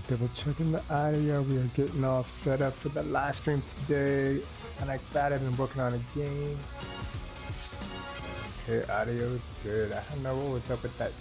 double checking the audio. We are getting all set up for the live stream today. I'm excited and working on a game. Okay, audio is good. I don't know what was up with that.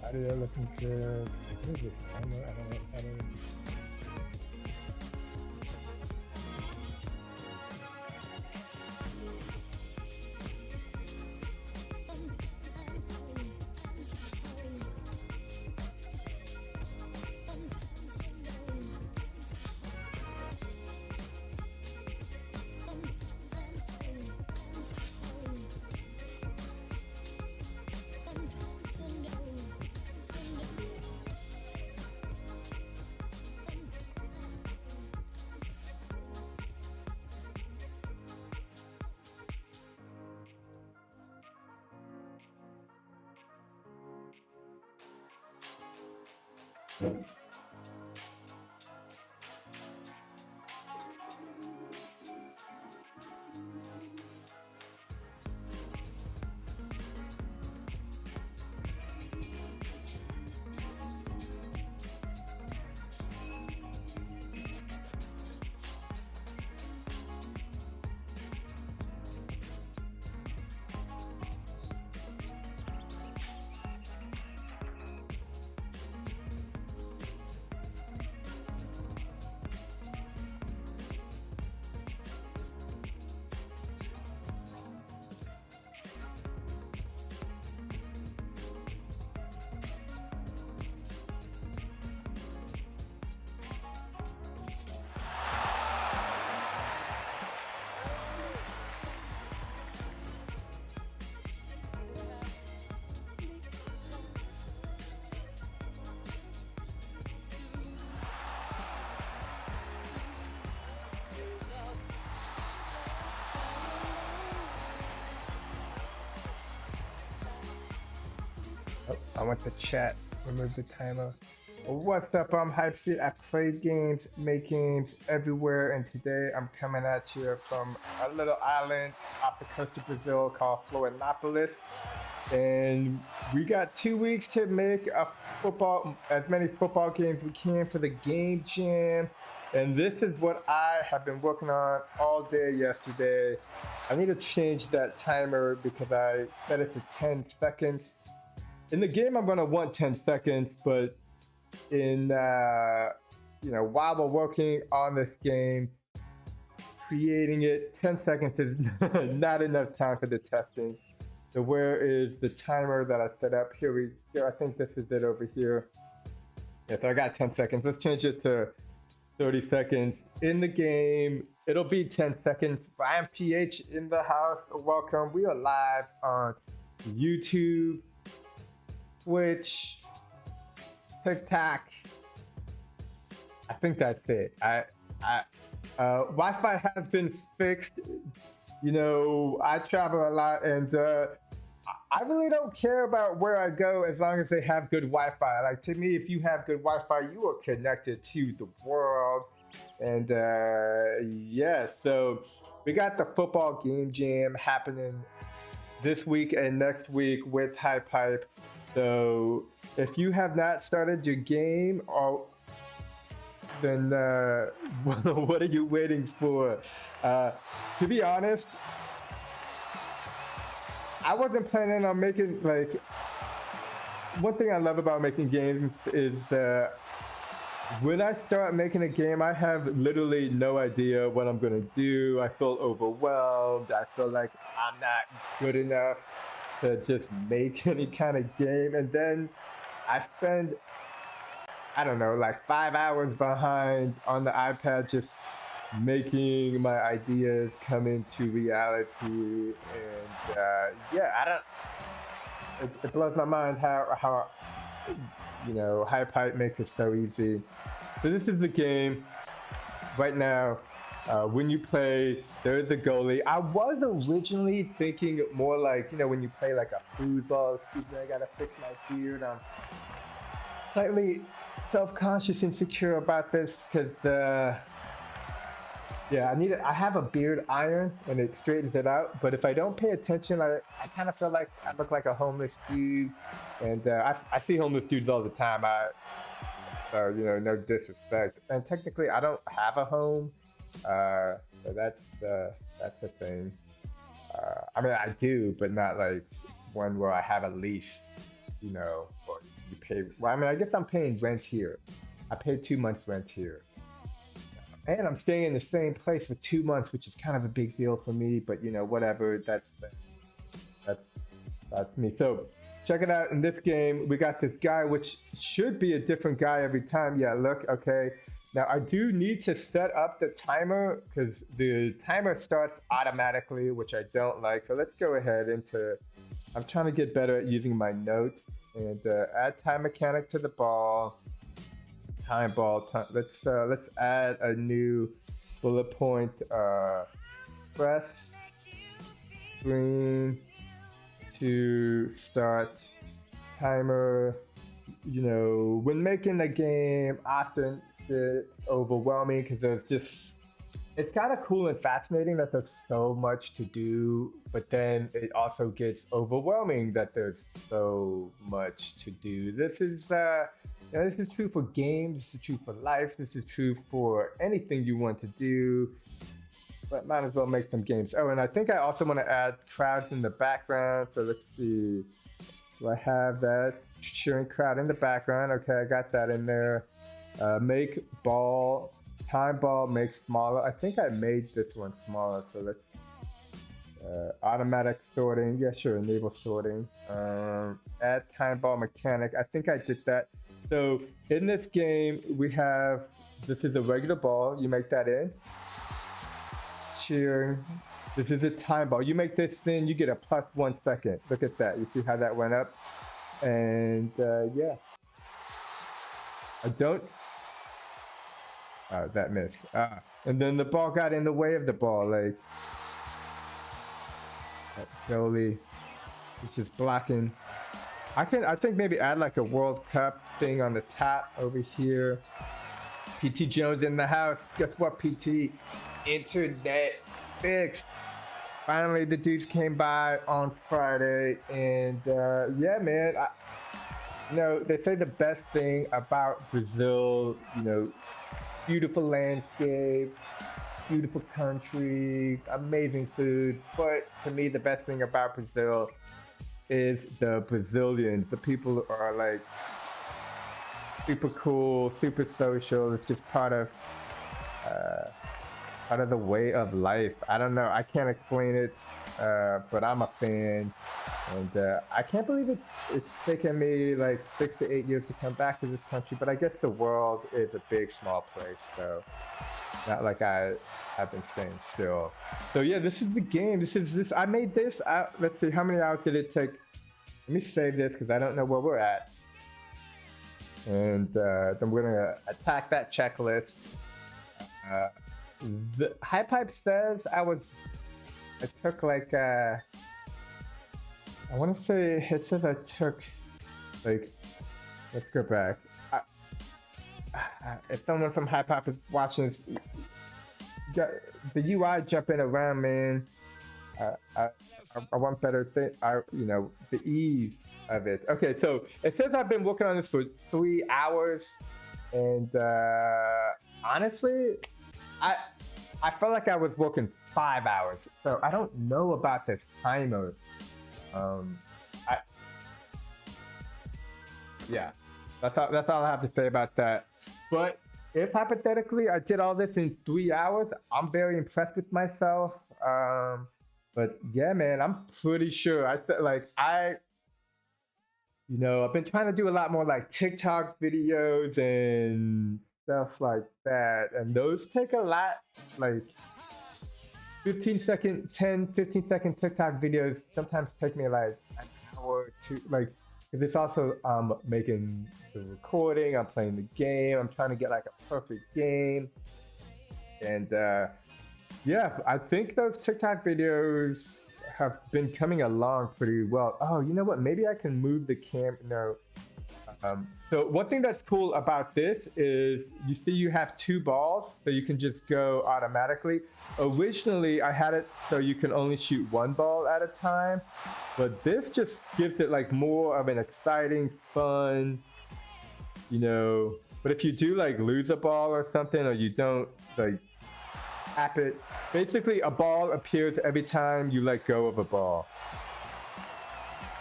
Audio looking good. What is it? I don't know what that is. Oh, I want to chat. Remove the timer. What's up? I'm Hypeseed. I play games, make games everywhere, and today I'm coming at you from a little island off the coast of Brazil called Florianopolis. And we got 2 weeks to make as many football games we can for the GameJam. And this is what I have been working on all day yesterday. I need to change that timer because I set it to 10 seconds. In the game, I'm gonna want 10 seconds, but in while we're working on this game, creating it, 10 seconds is not enough time for the testing. So where is the timer that I set up? Here, I think this is it over here. Yeah, so I got 10 seconds. Let's change it to 30 seconds. In the game, it'll be 10 seconds. Ryan PH in the house. Welcome. We are live on YouTube, Twitch, TikTok, I think that's it. Wi-Fi has been fixed. You know, I travel a lot, and I really don't care about where I go as long as they have good Wi-Fi. Like to me, if you have good Wi-Fi, you are connected to the world. And yeah, so we got the football game jam happening this week and next week with Hype Hype. So if you have not started your game, or then what are you waiting for? To be honest, I wasn't planning on making like. One thing I love about making games is when I start making a game, I have literally no idea what I'm gonna do. I feel overwhelmed. I feel like I'm not good enough to just make any kind of game, and then I spend, I don't know, like 5 hours behind on the iPad just making my ideas come into reality. And yeah, I don't. It blows my mind how you know Hype Hype makes it so easy. So this is the game right now. When you play, there's the goalie. I was originally thinking more like, you know, when you play like a foosball. Excuse me, I gotta fix my beard. I'm slightly self-conscious, insecure about this because yeah, I have a beard iron and it straightens it out. But if I don't pay attention, I kind of feel like I look like a homeless dude. And I see homeless dudes all the time. So you know, no disrespect. And technically, I don't have a home. So that's the thing. I mean, I do, but not like one where I have a lease. You know, or you pay. Well, I mean, I guess I'm paying rent here. I pay 2 months rent here. And I'm staying in the same place for 2 months, which is kind of a big deal for me. But you know, whatever. That's me. So check it out. In this game, we got this guy, which should be a different guy every time. Yeah, look. Okay. Now I do need to set up the timer because the timer starts automatically, which I don't like. So let's go ahead into. I'm trying to get better at using my notes and add time mechanic to the ball. Time ball. Let's add a new bullet point. Press screen to start timer. You know, when making a game, often it's overwhelming because there's just. It's kind of cool and fascinating that there's so much to do, but then it also gets overwhelming that there's so much to do. This is this is true for games, this is true for life, this is true for anything you want to do, but might as well make some games. Oh, and I think I also want to add crowds in the background, so let's see. Do I have that cheering crowd in the background? Okay, I got that in there. Make ball, time ball, make smaller. I think I made this one smaller, so let's automatic sorting. Yeah, sure, enable sorting. Add time ball mechanic. I think I did that. So in this game, we have, this is a regular ball. You make that in. Cheering. This is a time ball. You make this in, you get a plus 1 second. Look at that. You see how that went up? And yeah. I don't. That missed. And then the ball got in the way of the ball. Like, that goalie, which is blocking. I think maybe add like a World Cup thing on the top over here. PT Jones in the house. Guess what, PT? Internet fixed. Finally, the dudes came by on Friday, and yeah, man. You know, they say the best thing about Brazil, you know, beautiful landscape, beautiful country, amazing food. But to me, the best thing about Brazil is the Brazilians. The people are like super cool, super social. It's just part of the way of life. I don't know. I can't explain it, but I'm a fan, and I can't believe it's taken me like 6 to 8 years to come back to this country. But I guess the world is a big, small place, so not like I have been staying still. So yeah, this is the game. This. I made this. Let's see, how many hours did it take? Let me save this because I don't know where we're at. and then we're gonna attack that checklist. The Hype says I took like I want to say it says I took like, let's go back. If someone from Hype is watching this, the UI jumping around, man. I want better thing. The ease of it. Okay, so it says I've been working on this for 3 hours, and honestly, I felt like I was working 5 hours. So I don't know about this timer. Yeah, that's all I have to say about that. But if hypothetically I did all this in 3 hours, I'm very impressed with myself. But yeah, man, I'm pretty sure. I've been trying to do a lot more like TikTok videos and stuff like that, and those take a lot, like 15 second TikTok videos sometimes take me like an hour or two, like, because it's also making the recording, I'm playing the game, I'm trying to get like a perfect game, and yeah, I think those TikTok videos have been coming along pretty well. Oh, you know what? Maybe I can move the cam. No. So one thing that's cool about this is you see you have 2 balls, so you can just go automatically. Originally, I had it so you can only shoot 1 ball at a time, but this just gives it like more of an exciting, fun, But if you do like lose a ball or something, or you don't like tap it, basically a ball appears every time you let go of a ball.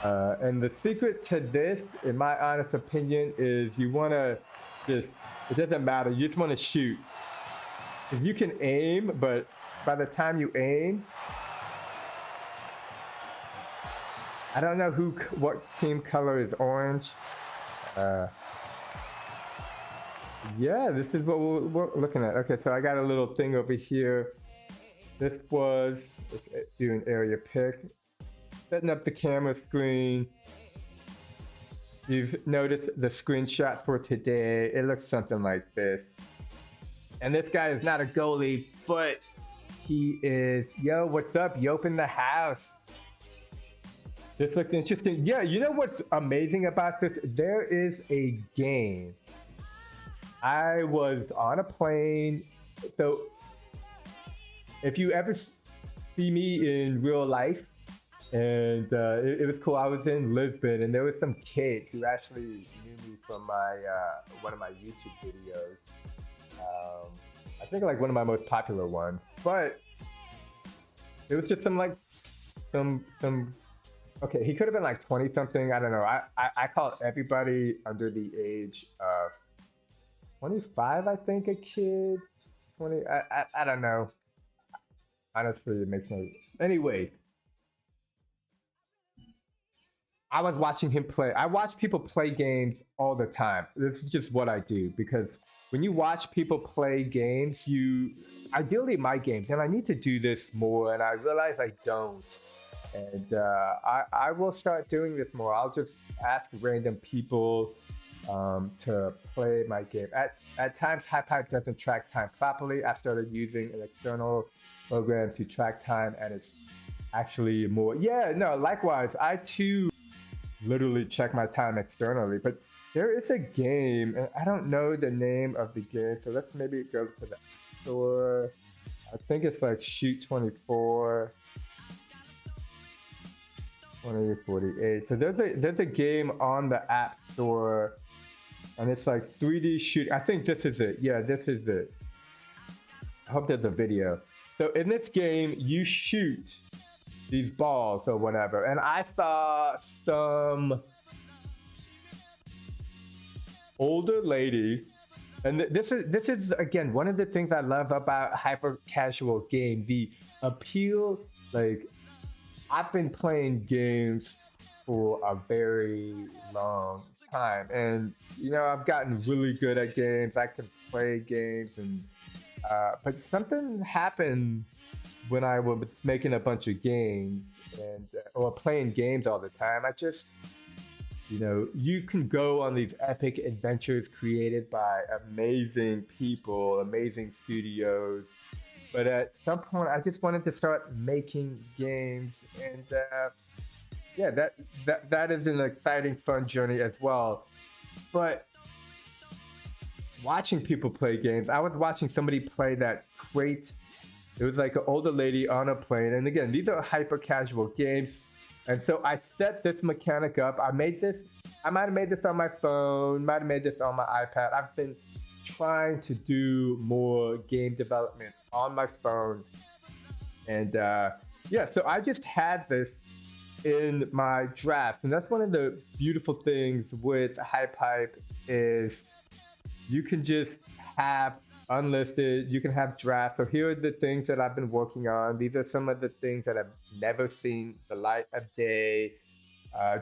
And the secret to this, in my honest opinion, is you want to it doesn't matter, you just want to shoot. If you can aim, but by the time you aim, I don't know what team color is orange. Yeah, this is what we're looking at. Okay, so I got a little thing over here. Let's do an area pick. Setting up the camera screen. You've noticed the screenshot for today. It looks something like this. And this guy is not a goalie, but he is. Yo, what's up? You open the house. This looks interesting. Yeah, you know what's amazing about this? There is a game. I was on a plane. So if you ever see me in real life, and it was cool. I was in Lisbon, and there was some kid who actually knew me from my one of my YouTube videos. I think like one of my most popular ones. But it was just some okay, he could have been like 20 something. I don't know. I call everybody under the age of 25, I think, a kid. 20. I don't know. Honestly, it makes no. Anyway. I was watching him play. I watch people play games all the time. This is just what I do, because when you watch people play games, ideally my games, and I need to do this more, and I realize I don't. And I will start doing this more. I'll just ask random people to play my game. At times, Hype doesn't track time properly. I started using an external program to track time, and it's actually more. Yeah, no, likewise, I too literally check my time externally, but there is a game, and I don't know the name of the game, so let's maybe go to the store. I think it's like Shoot 24 2048. So there's a game on the App Store, and it's like 3D shoot. I think this is it. Yeah, this is it. I hope there's a video. So in this game, you shoot these balls or whatever, and I saw some older lady, and this is again one of the things I love about hyper casual game, the appeal. Like, I've been playing games for a very long time, and I've gotten really good at games. I can play games, and but something happened when I was making a bunch of games or playing games all the time. I just, You know, you can go on these epic adventures created by amazing people, amazing studios. But at some point, I just wanted to start making games, and yeah, that is an exciting, fun journey as well. But watching people play games, I was watching somebody play that Crate. It was like an older lady on a plane, and again, these are hyper casual games. And so I set this mechanic up. I made this. I might have made this on my phone. Might have made this on my iPad. I've been trying to do more game development on my phone, and yeah, so I just had this in my draft, and that's one of the beautiful things with HypeHype is you can just have unlisted, you can have drafts. So here are the things that I've been working on. These are some of the things that I've never seen the light of day.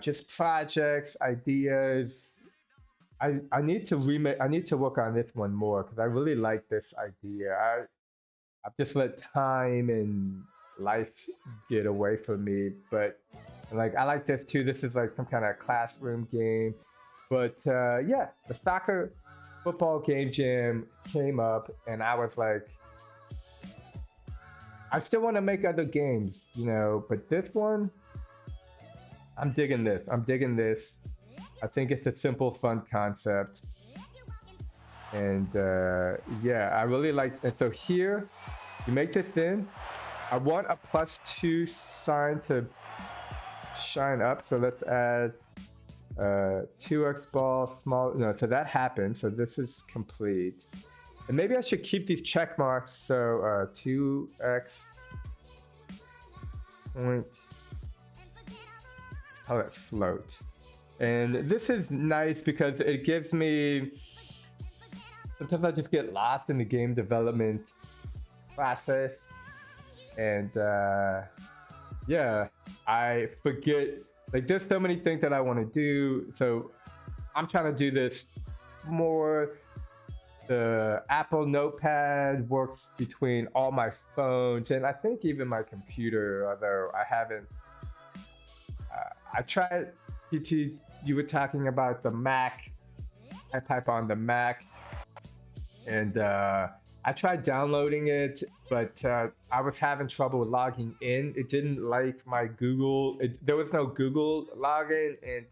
Just projects, ideas. I need to remake. I need to work on this one more because I really like this idea. I've just let time and life get away from me, but like I like this too. This is like some kind of classroom game, but yeah, the soccer football game jam came up, and I was like, I still want to make other games, you know, but this one, I'm digging this. I'm digging this. I think it's a simple, fun concept. And yeah, I really like it. So here, you make this in. I want a +2 sign to shine up. So let's add 2x ball, small, no, so that happened. So this is complete. And maybe I should keep these check marks. So 2x point, call it float. And this is nice because it gives me, sometimes I just get lost in the game development process. And yeah, I forget, like there's so many things that I want to do. So I'm trying to do this more. The Apple Notepad works between all my phones and I think even my computer, although I haven't. I tried, PT, you were talking about the Mac. I type on the Mac and I tried downloading it, but I was having trouble logging in. It didn't like my Google. There was no Google login, and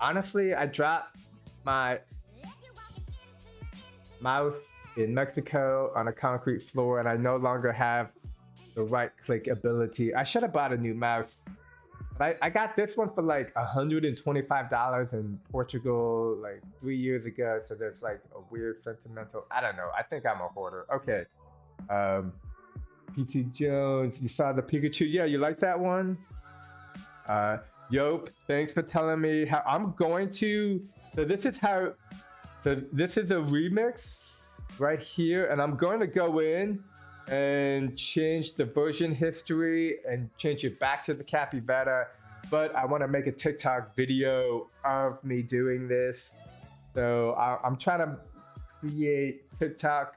honestly, I dropped my mouse in Mexico on a concrete floor, and I no longer have the right-click ability. I should have bought a new mouse. But I got this one for like $125 in Portugal like 3 years ago. So there's like a weird sentimental, I don't know. I think I'm a hoarder. Okay. PT Jones, you saw the Pikachu. Yeah, you like that one? Yope, thanks for telling me how I'm going to, so this is how, so this is a remix right here. And I'm going to go in and change the version history and change it back to the capybara, but I want to make a TikTok video of me doing this. So I'm trying to create TikTok,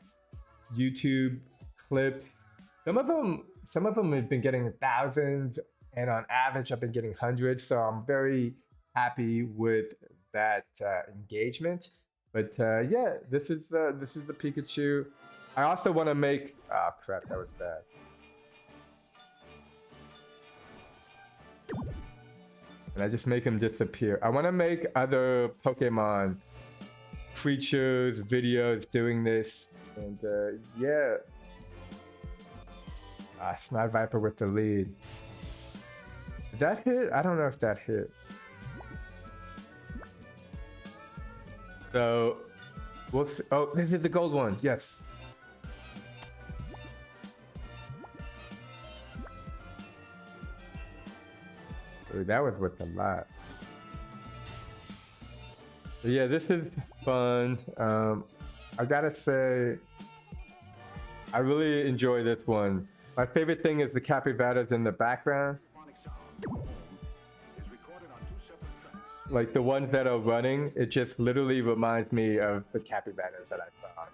YouTube clips. Some of them have been getting thousands, and on average I've been getting hundreds. So I'm very happy with that engagement. But yeah, this is the Pikachu. I also want to make, oh crap, that was bad. And I just make him disappear. I want to make other Pokemon creatures, videos doing this. And yeah. Snide Viper with the lead. Did that hit? I don't know if that hit. So, we'll see. Oh, this is a gold one. Yes. Ooh, that was with a lot. But yeah, this is fun. I gotta say, I really enjoy this one. My favorite thing is the capybaras in the background. Like the ones that are running, it just literally reminds me of the capybaras that I saw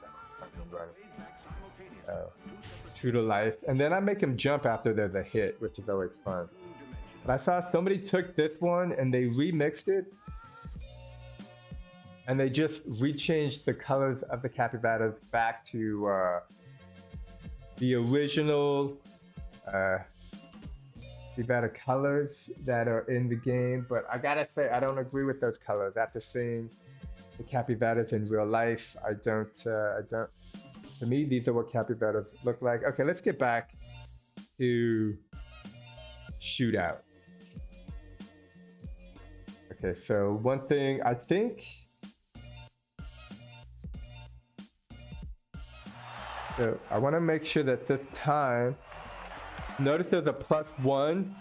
running. True to life. And then I make them jump after there's a hit, which is always fun. But I saw somebody took this one and they remixed it and they just rechanged the colors of the capybaras back to the original capybara colors that are in the game. But I gotta say, I don't agree with those colors. After seeing the capybaras in real life, I don't. To me, these are what capybaras look like. Okay, let's get back to shootout. Okay, so one thing I think. So I want to make sure that this time, notice there's a +1,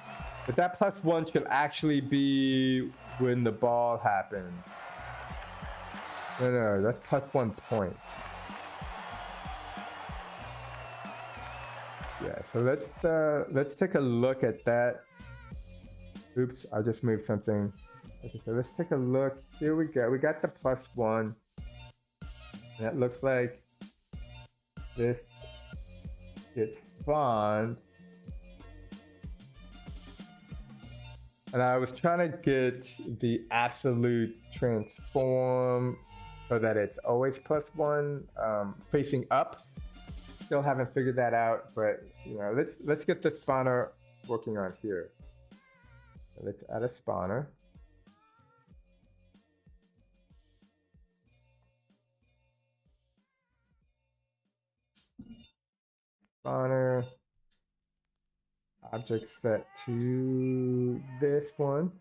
but that +1 should actually be when the ball happens. No, that's +1 point. Yeah, so let's take a look at that. Oops, I just moved something. Okay, so let's take a look. Here we go. We got the +1. And it looks like this gets spawned. And I was trying to get the absolute transform so that it's always +1 facing up. Still haven't figured that out, but you know, let's get the spawner working on here. So let's add a spawner. Spawner. Object set to this one.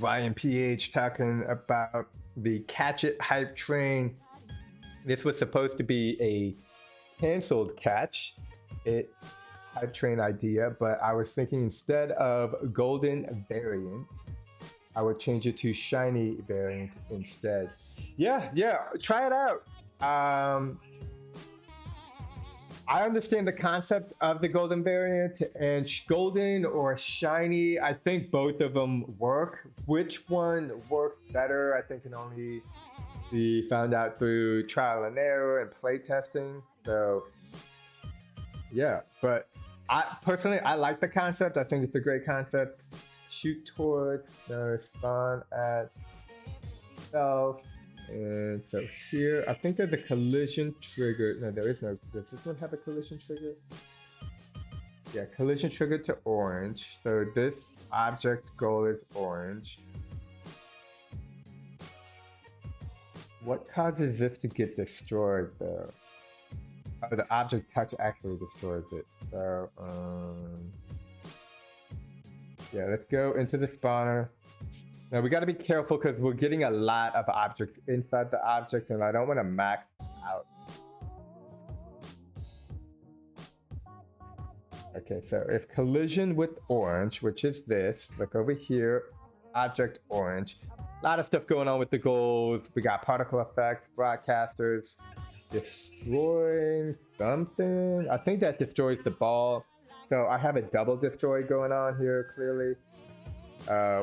Ryan PH talking about the Catch It hype train. This was supposed to be a canceled Catch It hype train idea, but I was thinking instead of golden variant, I would change it to shiny variant instead. Yeah, try it out. I understand the concept of the golden variant, and golden or shiny, I think both of them work. Which one works better, I think can only be found out through trial and error and play testing. So yeah, but I personally, I like the concept. I think it's a great concept. Shoot towards, spawn at self. And so here, I think there's a collision trigger. No, there is no. Does this one have a collision trigger? Yeah, collision trigger to orange. So this object goal is orange. What causes this to get destroyed though? Oh, the object touch actually destroys it. So, yeah, let's go into the spawner. Now we got to be careful because we're getting a lot of objects inside the object, and I don't want to max out. Okay, so if collision with orange, which is this, look over here, object orange. A lot of stuff going on with the goals. We got particle effects, broadcasters, destroying something. I think that destroys the ball. So I have a double destroy going on here, clearly.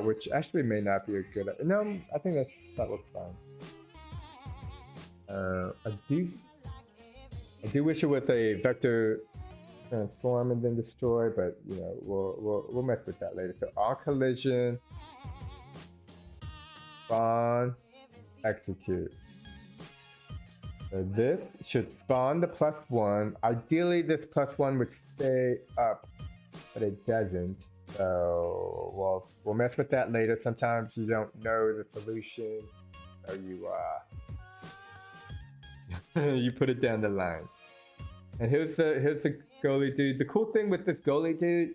Which actually may not be a good. No, I think that looks fine. I do wish it was a vector transform and then destroy, but you know we'll mess with that later. So all collision, spawn, execute. So this should spawn the +1. Ideally, this +1 would stay up, but it doesn't. So we'll mess with that later. Sometimes you don't know the solution, so you you put it down the line. And here's the goalie dude. The cool thing with this goalie dude,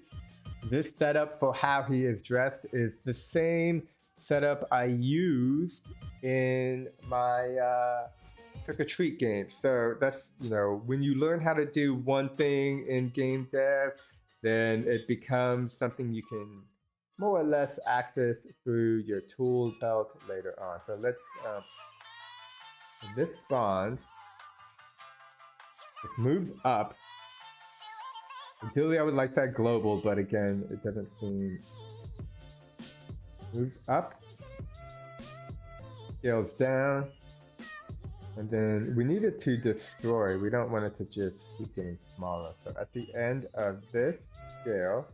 this setup for how he is dressed is the same setup I used in my Trick or Treat game. So that's, you know, when you learn how to do one thing in GameDev, then it becomes something you can more or less access through your tool belt later on. So let's, this spawns, it moves up. Ideally I would like that global, but again, it doesn't seem, moves up, scales down, And then we need it to destroy. We don't want it to just keep getting smaller. So at the end of this scale,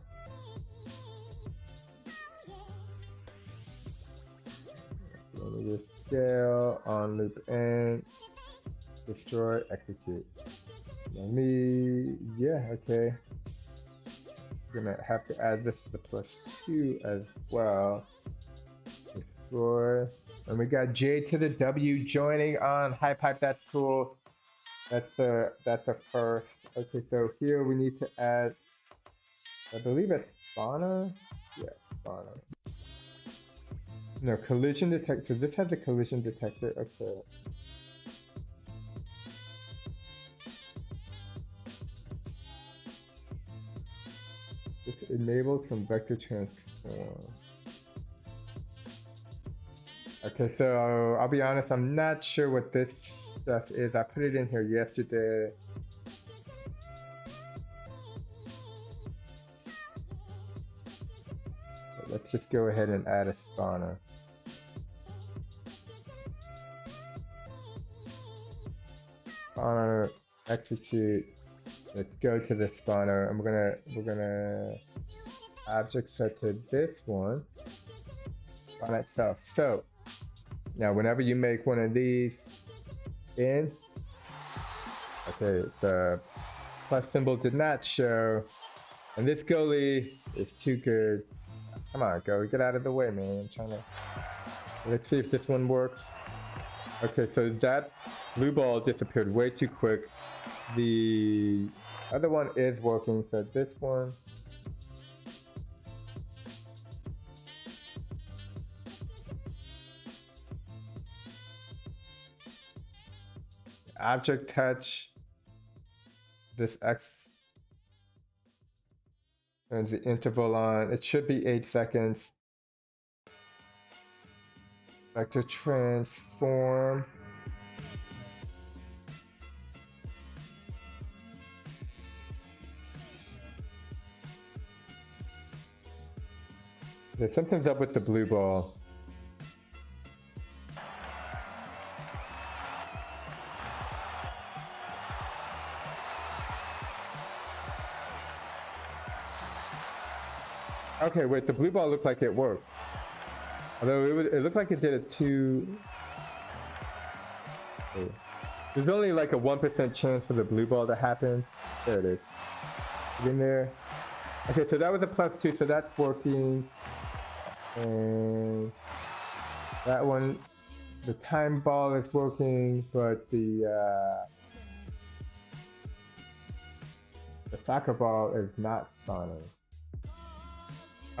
let me just scale on loop end, destroy, execute. Let me, yeah, okay. Gonna have to add this to the +2 as well. Destroy. And we got J to the W joining on Hype. That's cool. That's the first. Okay, so here we need to add, I believe it's spawner. Yeah, spawner. No, collision detector. This has a collision detector. Okay. It's enabled from vector transform. Okay, so I'll be honest, I'm not sure what this stuff is. I put it in here yesterday. But let's just go ahead and add a spawner. Spawner, execute. Let's go to the spawner. And we're gonna object set to this one on itself. So now whenever you make one of these in, okay, the plus symbol did not show, and this goalie is too good. Come on, go, get out of the way, man. I'm trying to, let's see if this one works. Okay, so that blue ball disappeared way too quick. The other one is working, so this one. Object touch, this X turns the interval on. It should be 8 seconds. Vector transform. Yeah, something's up with the blue ball. Okay, wait, the blue ball looked like it worked. Although it looked like it did it too. Okay. There's only like a 1% chance for the blue ball to happen. There it is. Get in there. Okay, so that was a +2, so that's working. And that one, the time ball is working, but the soccer ball is not spawning.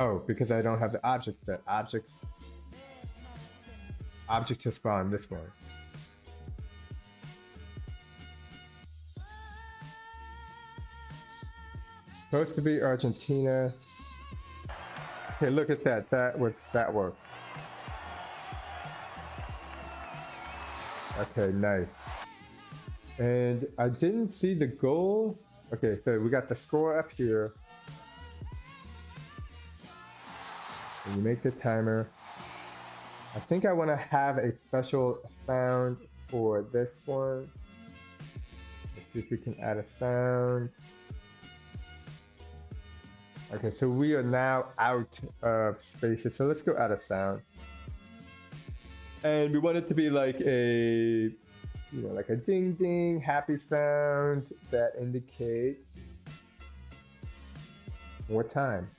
Oh, because I don't have the object set. Object to spawn this one. It's supposed to be Argentina. Okay, look at that. That worked. Okay, nice. And I didn't see the goal. Okay, so we got the score up here. And you make the timer. I think I want to have a special sound for this one. Let's see if we can add a sound. Okay, so we are now out of spaces. So let's go add a sound. And we want it to be like a, like a ding ding happy sound that indicates more time.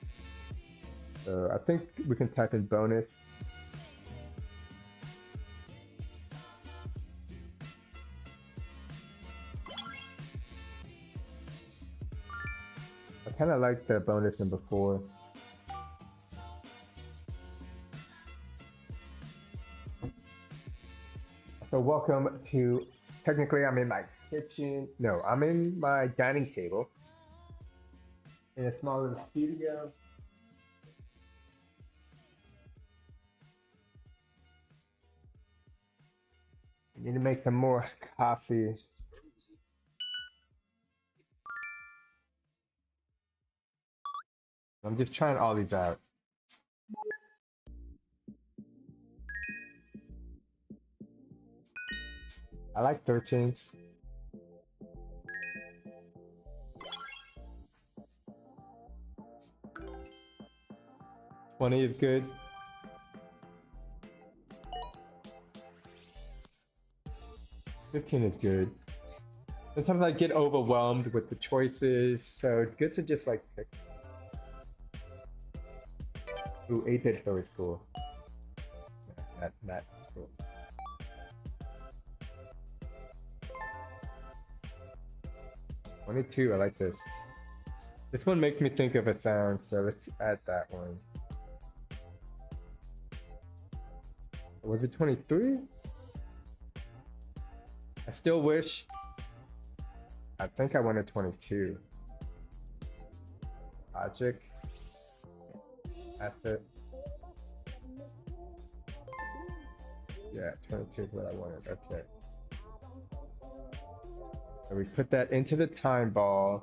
So I think we can type in bonus. I kind of like the bonus number 4. So welcome to, technically I'm in my kitchen. No, I'm in my dining table in a small little studio. I need to make some more coffee. I'm just trying all these out. I like 13. 20 is good. 15 is good. Sometimes I get overwhelmed with the choices, so it's good to just like pick. Ooh, 8-bit is always cool. That's cool. I like this. This one makes me think of a sound, so let's add that one. Was it 23? I still wish. I think I wanted 22. Logic. That's it. Yeah, 22 is what I wanted. Okay. So we put that into the time ball.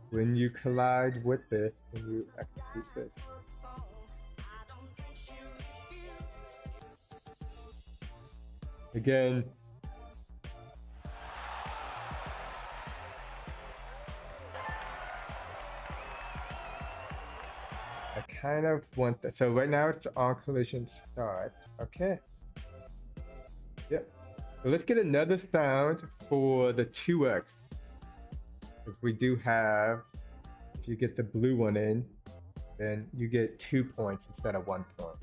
When you collide with it, and you execute this. Again, I kind of want that. So right now it's on collision start. Okay. Yep. So let's get another sound for the 2x. Because we do have, if you get the blue one in, then you get 2 points instead of 1 point.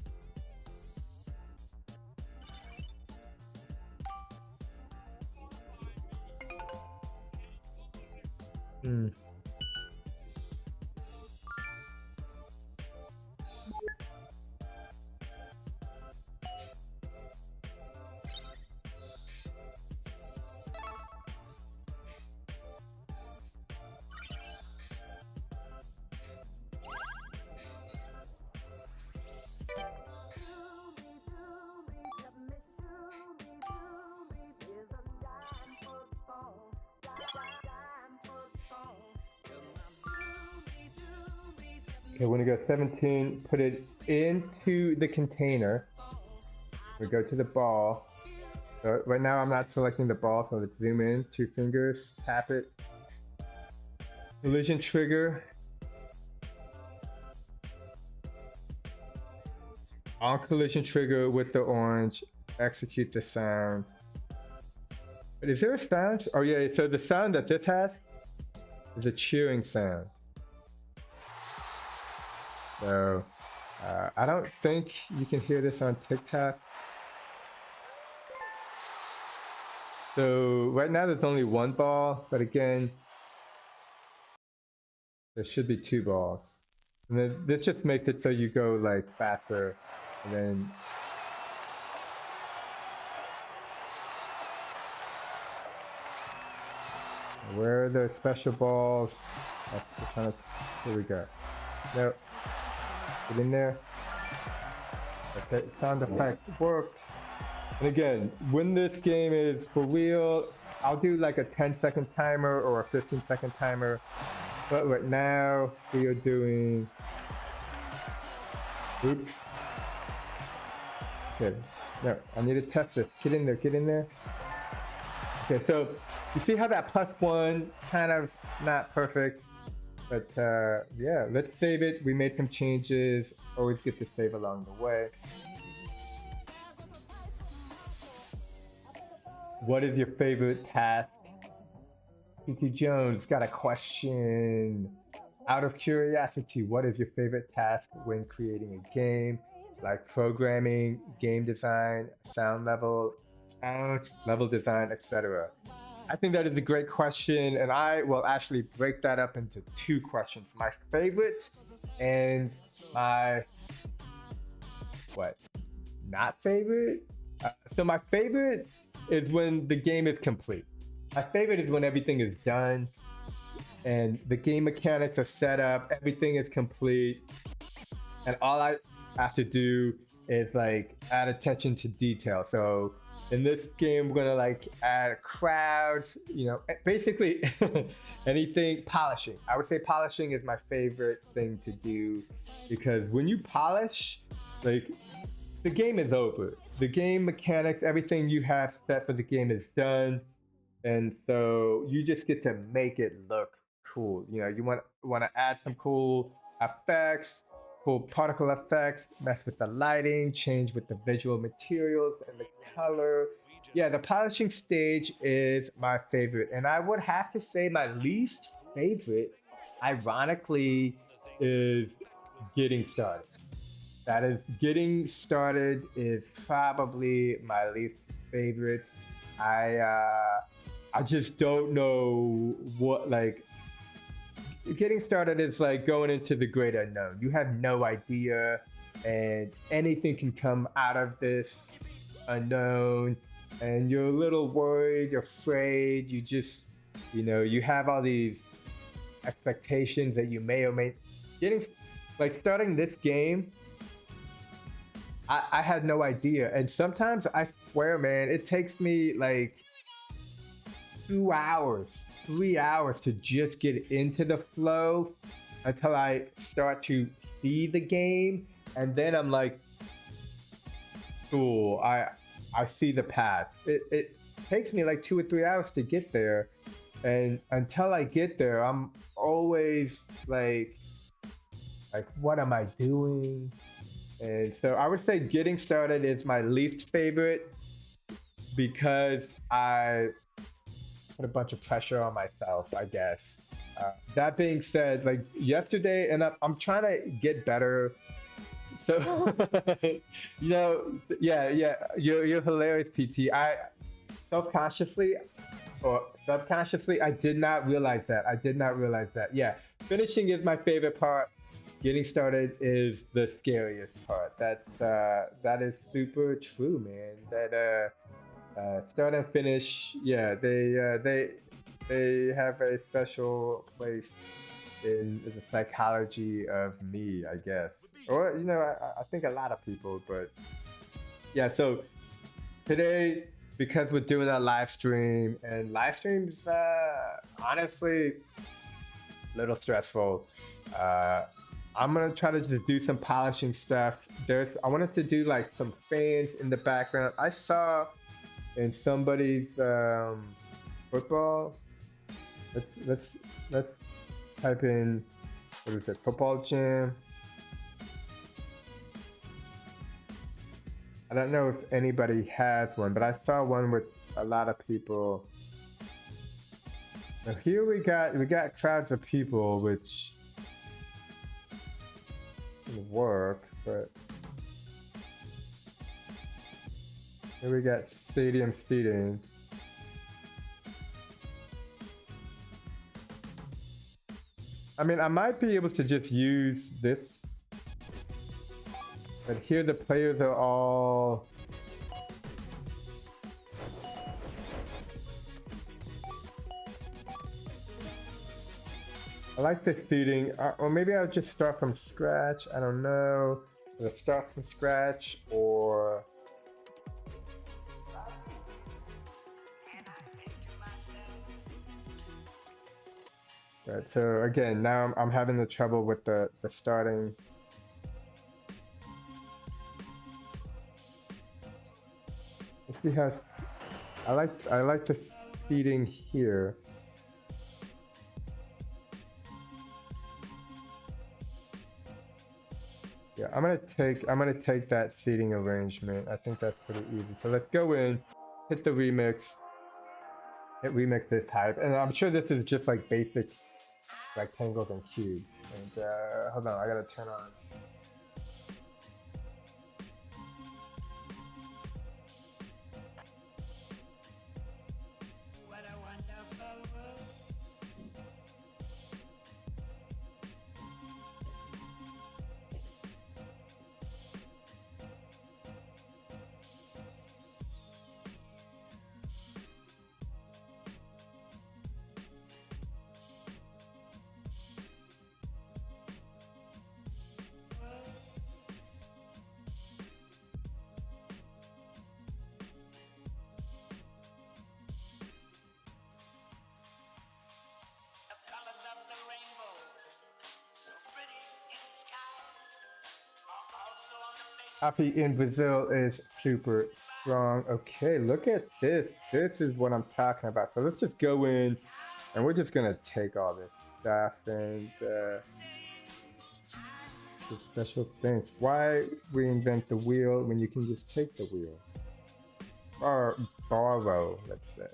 Okay, when we go 17, put it into the container. We go to the ball. So right now I'm not selecting the ball, so let's zoom in, 2 fingers, tap it. Collision trigger. On collision trigger with the orange, execute the sound. But is there a sound? Oh yeah, so the sound that this has is a cheering sound. So I don't think you can hear this on TikTok. So right now there's only 1 ball, but again, there should be 2 balls. And then this just makes it so you go like faster, and then where are the special balls? That's the kind of, here we go. Nope. Get in there. Okay, sound effect worked. And again, when this game is for real, I'll do like a 10-second timer or a 15-second timer. But right now, we are doing... Oops. Okay, no, I need to test this. Get in there, get in there. Okay, so you see how that +1 kind of not perfect? But yeah, let's save it. We made some changes. Always get to save along the way. What is your favorite task? PT Jones got a question. Out of curiosity, what is your favorite task when creating a game? Like programming, game design, sound level, level design, etc. I think that is a great question, and I will actually break that up into 2 questions. My favorite and my, not favorite? So my favorite is when the game is complete. My favorite is when everything is done and the game mechanics are set up, everything is complete, and all I have to do is like add attention to detail. So in this game, we're gonna like add crowds, you know, basically anything. Polishing. I would say polishing is my favorite thing to do, because when you polish, like the game is over. The game mechanics, everything you have set for the game is done, and so you just get to make it look cool. You know, you want to add some cool effects, cool particle effects, mess with the lighting, change with the visual materials and the color. Yeah, the polishing stage is my favorite, and I would have to say my least favorite, ironically, is getting started. That is getting started is probably my least favorite. I just don't know what like getting started is like going into the great unknown. You have no idea, and anything can come out of this unknown, and you're a little worried, you're afraid, you just, you know, you have all these expectations that you may or may getting like starting this game. I had no idea, and sometimes I swear, man, it takes me like 2 hours, 3 hours to just get into the flow until I start to see the game, and then I'm like, cool, I see the path. It takes me like 2 or 3 hours to get there, and until I get there, I'm always like what am I doing? And so I would say getting started is my least favorite because I put a bunch of pressure on myself, I guess. That being said, like yesterday, and I'm trying to get better. So, you know, yeah, you're hilarious, PT. I self-consciously or subconsciously, I did not realize that. I did not realize that. Yeah, finishing is my favorite part. Getting started is the scariest part. That is super true, man. That start and finish, yeah, they have a special place in the psychology of me, I guess, or you know, I think a lot of people. But yeah, so today, because we're doing a live stream, and live streams, honestly, a little stressful. I'm gonna try to just do some polishing stuff. I wanted to do like some fans in the background. I saw in somebody's football. Let's type in, what is it? Football jam. I don't know if anybody has one, but I saw one with a lot of people. Now here we got crowds of people, which work, but here we got stadium seating. I mean, I might be able to just use this, but here the players are all I like this seating, or maybe I'll just start from scratch. I don't know. Let's start from scratch, or right. So again, now I'm having the trouble with the starting. Let's see how I like the seating here. Yeah, I'm gonna take that seating arrangement. I think that's pretty easy. So let's go in, hit the remix, hit remix this type, and I'm sure this is just like basic rectangles and cubes. And hold on, I gotta turn on. Coffee in Brazil is super strong. Okay, look at this. This is what I'm talking about. So let's just go in and we're just gonna take all this stuff and the special things. Why reinvent the wheel when you can just take the wheel? Or borrow, let's say.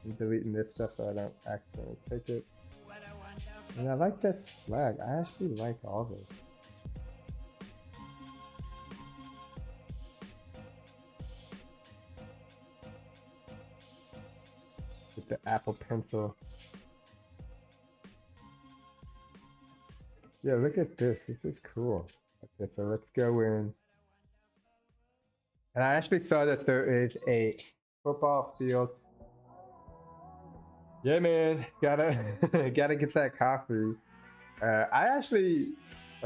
I'm deleting this stuff so I don't accidentally take it. And I like this flag. I actually like all this. With the Apple Pencil. Yeah, look at this. This is cool. Okay, so let's go in. And I actually saw that there is a football field. Yeah, man, gotta gotta get that coffee. I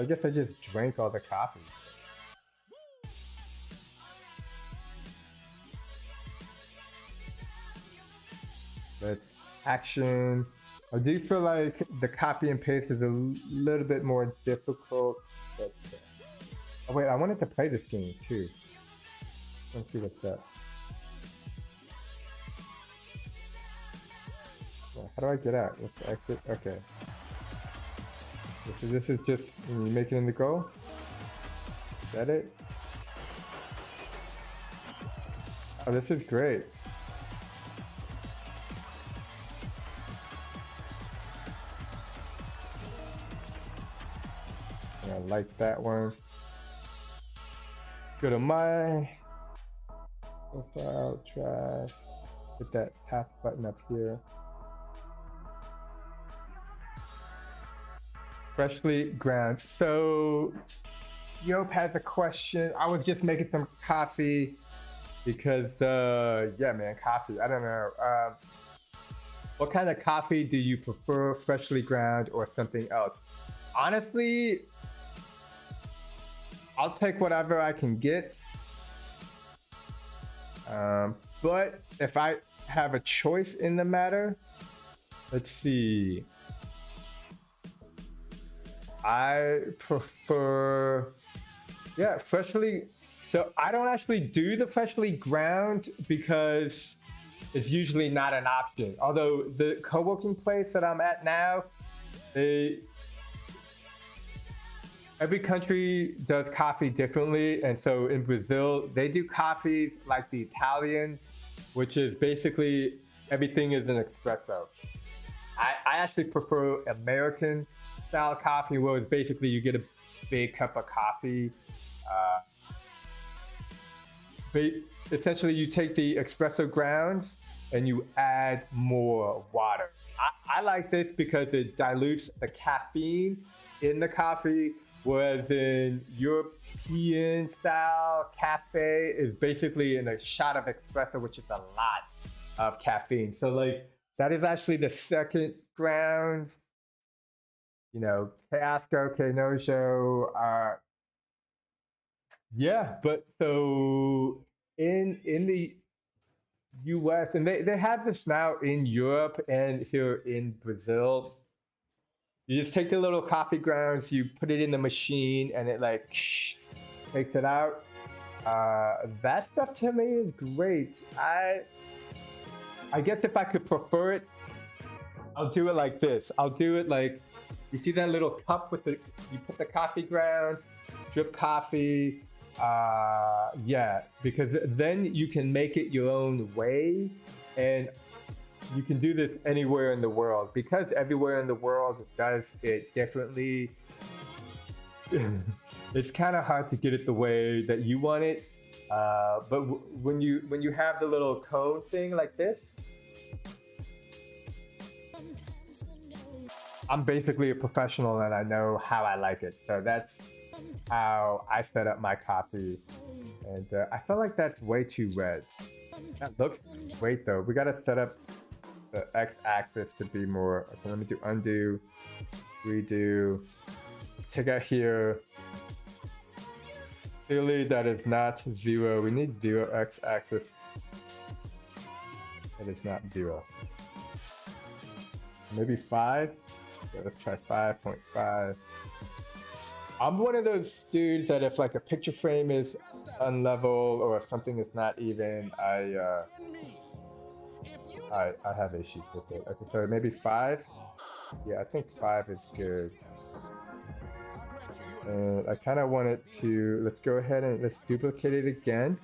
guess I just drank all the coffee. But action. I do feel like the copy and paste is a little bit more difficult. But, oh wait, I wanted to play this game too. Let's see what's up. How do I get out? Let's exit. Okay. So this is just when you make it in the goal. Is that it? Oh, this is great. I like that one. Go to my profile, trash. Hit that half button up here. Freshly ground. So Yop has a question. I was just making some coffee because yeah, man, coffee. I don't know. What kind of coffee do you prefer, freshly ground or something else? Honestly, I'll take whatever I can get. But if I have a choice in the matter, let's see. I prefer, yeah, freshly. So I don't actually do the freshly ground because it's usually not an option. Although the co-working place that I'm at now, every country does coffee differently. And so in Brazil, they do coffee like the Italians, which is basically everything is an espresso. I actually prefer American style coffee, where it's basically you get a big cup of coffee. Essentially, you take the espresso grounds and you add more water. I like this because it dilutes the caffeine in the coffee, whereas in European style cafe is basically in a shot of espresso, which is a lot of caffeine. So like that is actually the second ground. You know, Teasco, Kenojo, yeah, but so in the US, and they have this now in Europe and here in Brazil. You just take the little coffee grounds, you put it in the machine, and it like takes it out. That stuff to me is great. I guess if I could prefer it, I'll do it like this. I'll do it like, you see that little cup with the, you put the coffee grounds, drip coffee, yeah, because then you can make it your own way, and you can do this anywhere in the world. Because everywhere in the world does it differently, it's kind of hard to get it the way that you want it. But when you have the little cone thing like this, I'm basically a professional and I know how I like it. So that's how I set up my coffee. And I feel like that's way too red. That looks, wait though, we gotta set up the x-axis to be more. Okay, let me do undo, redo, take out here. Clearly that is not 0. We need 0 x-axis. It is not 0. Maybe 5? Okay, let's try 5.5. I'm one of those dudes that if like a picture frame is unlevel or if something is not even, I have issues with it. Okay, so maybe 5. Yeah, I think 5 is good. And I kind of want it to, let's go ahead and let's duplicate it again.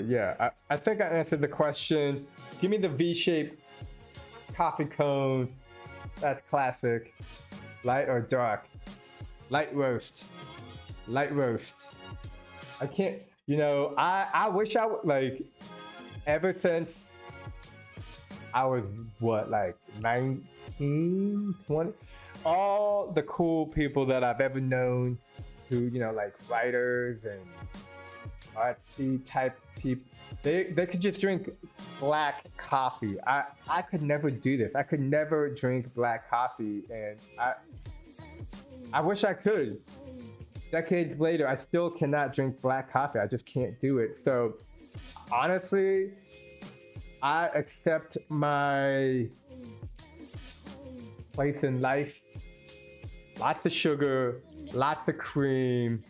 Yeah, I think I answered the question. Give me the V-shaped coffee cone. That's classic. Light or dark? Light roast. Light roast. I can't, you know, I wish I would, like, ever since I was, what, like 19, 20? All the cool people that I've ever known who, you know, like writers and artsy type people, they could just drink black coffee. I could never do this. I could never drink black coffee, and I wish I could. Decades later, I still cannot drink black coffee. I just can't do it. So honestly, I accept my place in life. Lots of sugar, lots of cream,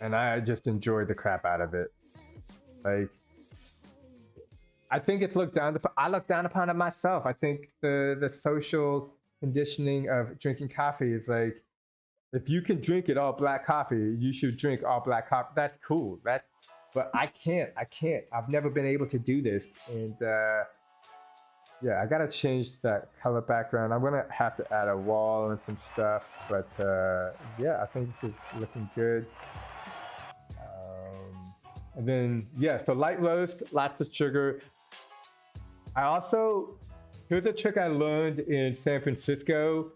and I just enjoyed the crap out of it. Like, I think it's looked down upon. I look down upon it myself. I think the social conditioning of drinking coffee is like, if you can drink it all black coffee, you should drink all black coffee. That's cool. But I can't. I've never been able to do this, and yeah, I gotta change that color background. I'm gonna have to add a wall and some stuff, but yeah, I think this is looking good. And then yeah, so light roast, lots of sugar. I also, here's a trick I learned in San Francisco.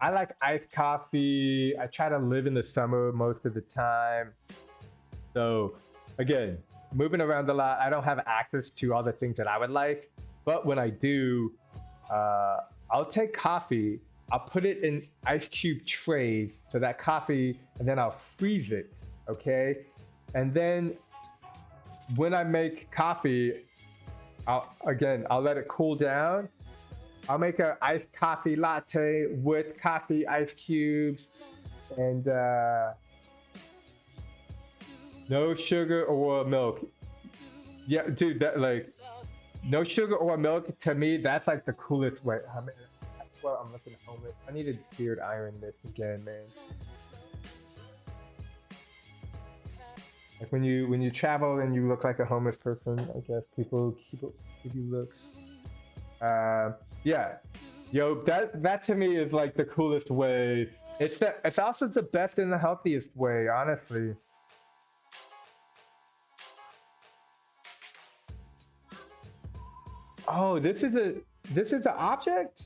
I like iced coffee. I try to live in the summer most of the time. So again, moving around a lot, I don't have access to all the things that I would like. But when I do, I'll take coffee, I'll put it in ice cube trays, so that coffee, and then I'll freeze it, okay? And then when I make coffee, I'll let it cool down. I'll make an iced coffee latte with coffee ice cubes and no sugar or milk. Yeah, dude, that, like, no sugar or milk, to me, that's like the coolest way. I mean, well, I'm looking homeless. I need to beard iron this again, man. Like when you travel and you look like a homeless person, I guess people give you looks. Yeah, yo, that to me is like the coolest way. It's also the best and the healthiest way, honestly. Oh, this is an object?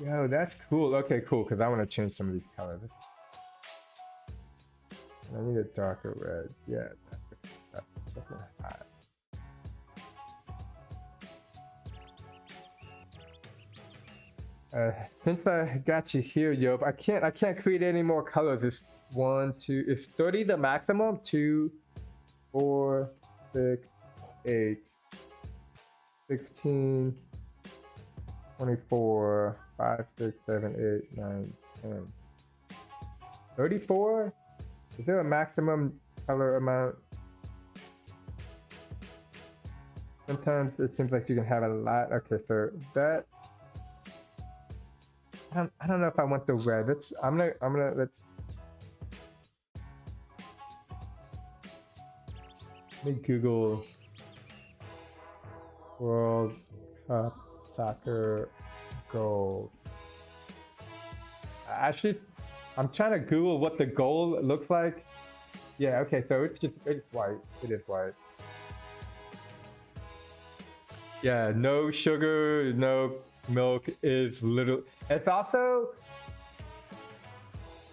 Yo, that's cool. Okay, cool, because I want to change some of these colors. I need a darker red. Yeah, that's hot. Since I got you here, yo, I can't create any more colors. It's 1, 2, it's 30 the maximum. 2, 4, 6, 8, 16, 24, 5, 6, 7, 8, 9, 10. 34? Is there a maximum color amount? Sometimes it seems like you can have a lot. Okay, so that, I don't know if I want the red. Let's let me Google World Cup Soccer goal. Actually, I'm trying to Google what the goal looks like. Yeah, okay, so it's white. It is white. Yeah, no sugar, no milk is little. It's also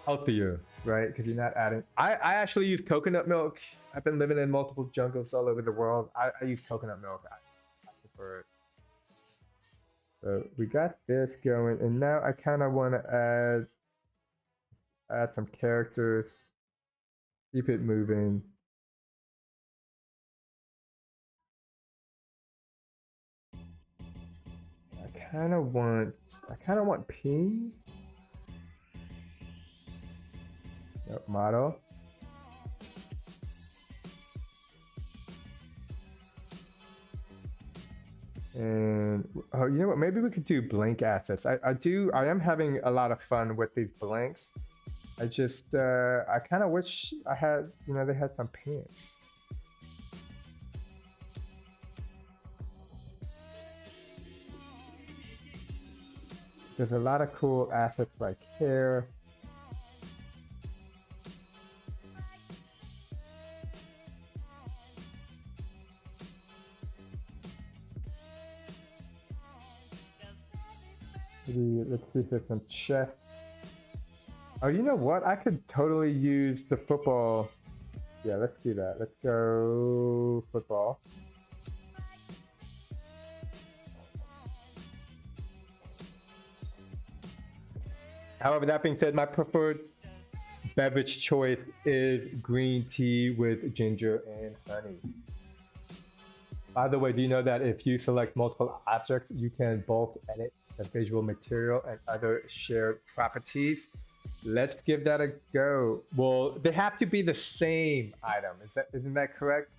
healthier, right? Because you're not adding. I actually use coconut milk. I've been living in multiple jungles all over the world. I use coconut milk. I prefer it. So we got this going, and now I kind of want to add some characters. Keep it moving. kind of want P. Nope, model. And oh, you know what? Maybe we could do blank assets. I am having a lot of fun with these blanks. I just I kind of wish I had, you know, they had some pants. There's a lot of cool assets like hair. Maybe, let's see if there's some chest. Oh, you know what? I could totally use the football. Yeah, let's do that. Let's go football. However, that being said, my preferred beverage choice is green tea with ginger and honey. By the way, do you know that if you select multiple objects, you can both edit the visual material and other shared properties? Let's give that a go. Well, they have to be the same item. Isn't that correct?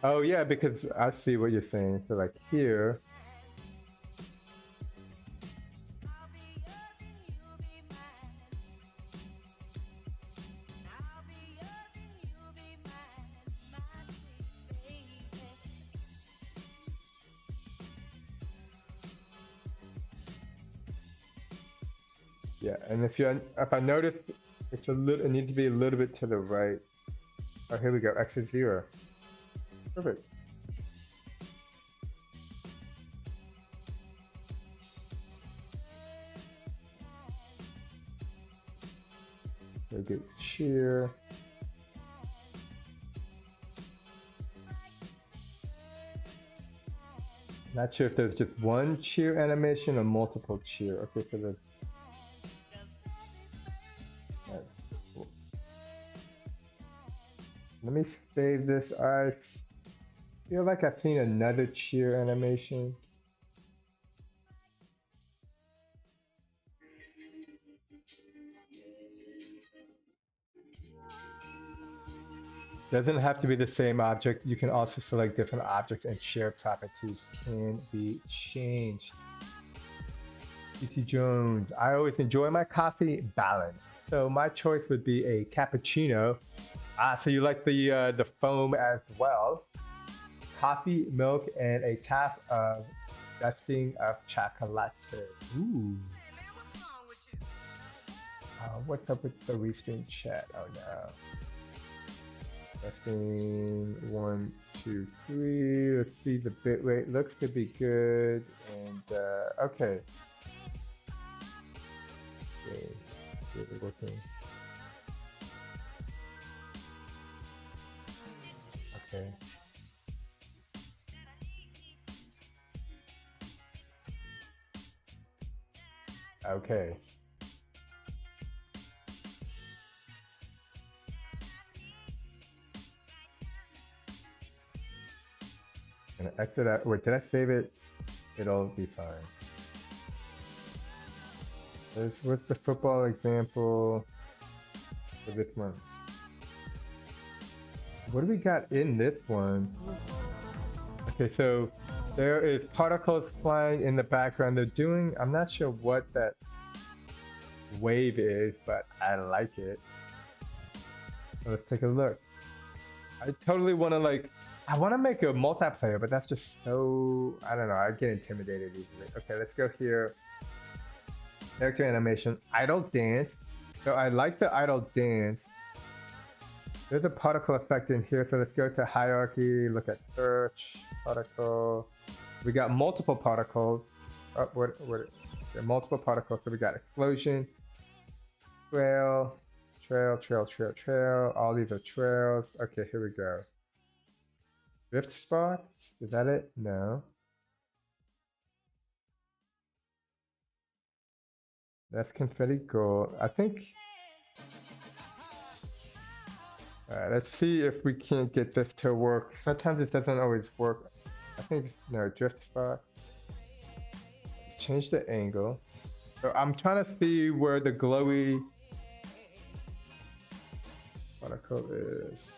Oh yeah, because I see what you're saying. So like here. Yeah, and if I notice it needs to be a little bit to the right. Oh, here we go, X is 0. Perfect. Very good cheer. Not sure if there's just one cheer animation or multiple cheer. Okay, so there's. Cool. Let me save this. I feel like I've seen another cheer animation. Doesn't have to be the same object. You can also select different objects and share properties can be changed. T.T. Jones. I always enjoy my coffee balanced. So my choice would be a cappuccino. So you like the foam as well. Coffee, milk, and a tap of dusting of chocolate. Ooh. What's up with the restream chat? Oh no. Testing 1, 2, 3. Let's see, the bitrate looks to be good. And okay. Really working. Okay. Okay. Gonna exit out. Wait, did I save it? It'll be fine. What's the football example for this one? What do we got in this one? Okay, so there is particles flying in the background. They're doing, I'm not sure what that wave is, but I like it. So let's take a look. I totally want to I want to make a multiplayer, but that's just so, I don't know, I get intimidated easily. Okay, let's go here. Character animation, idle dance. So I like the idle dance. There's a particle effect in here, so let's go to hierarchy, look at search, particle. We got multiple particles. Oh, there are multiple particles, so we got explosion, trail, trail, trail, trail, trail. All these are trails. Okay, here we go. Drift spot, is that it? No. That's confetti gold. I think Alright, let's see if we can't get this to work. Sometimes it doesn't always work. I think it's no drift spot. Let's change the angle. So I'm trying to see where the glowy particle is.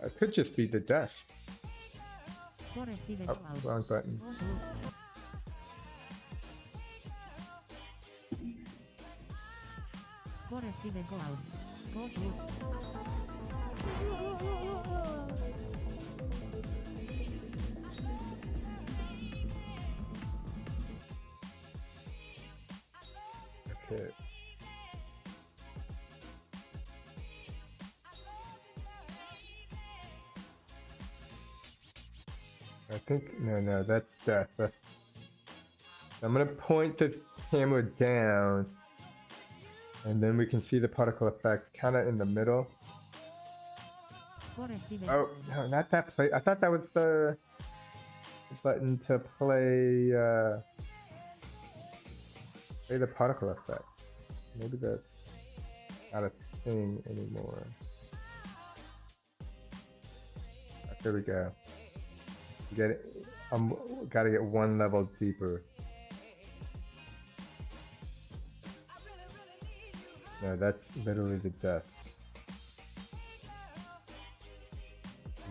It could just be the desk. Oh, wrong button. Okay. I think no, that's death. I'm gonna point the camera down, and then we can see the particle effect kind of in the middle. Oh no, not that play. I thought that was the button to play the particle effect. Maybe that's not a thing anymore. There we go. Get it. Gotta get one level deeper. No, that's literally the death.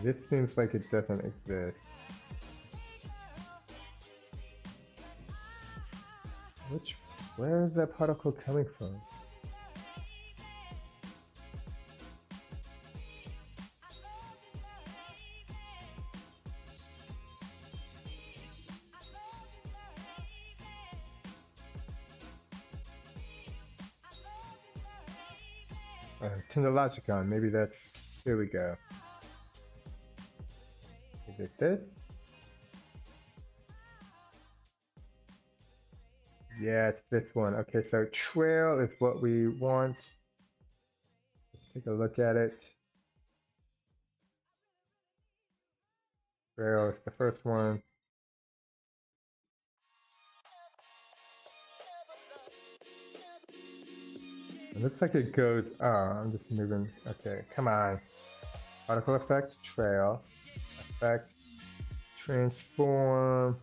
This seems like it doesn't exist. Where is that particle coming from? Turn the logic on. Maybe that's. Here we go. Is it this? Yeah, it's this one. Okay, so trail is what we want. Let's take a look at it. Trail is the first one. It looks like it goes. Oh, I'm just moving. Okay, come on. Particle effects, trail, effect, transform,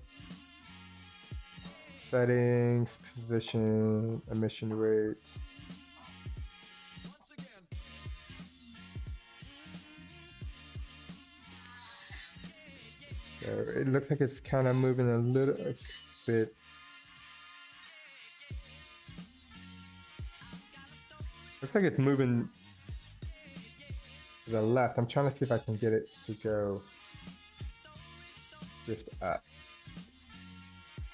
settings, position, emission rate. So it looks like it's kind of moving a little bit. Looks like it's moving to the left. I'm trying to see if I can get it to go just up.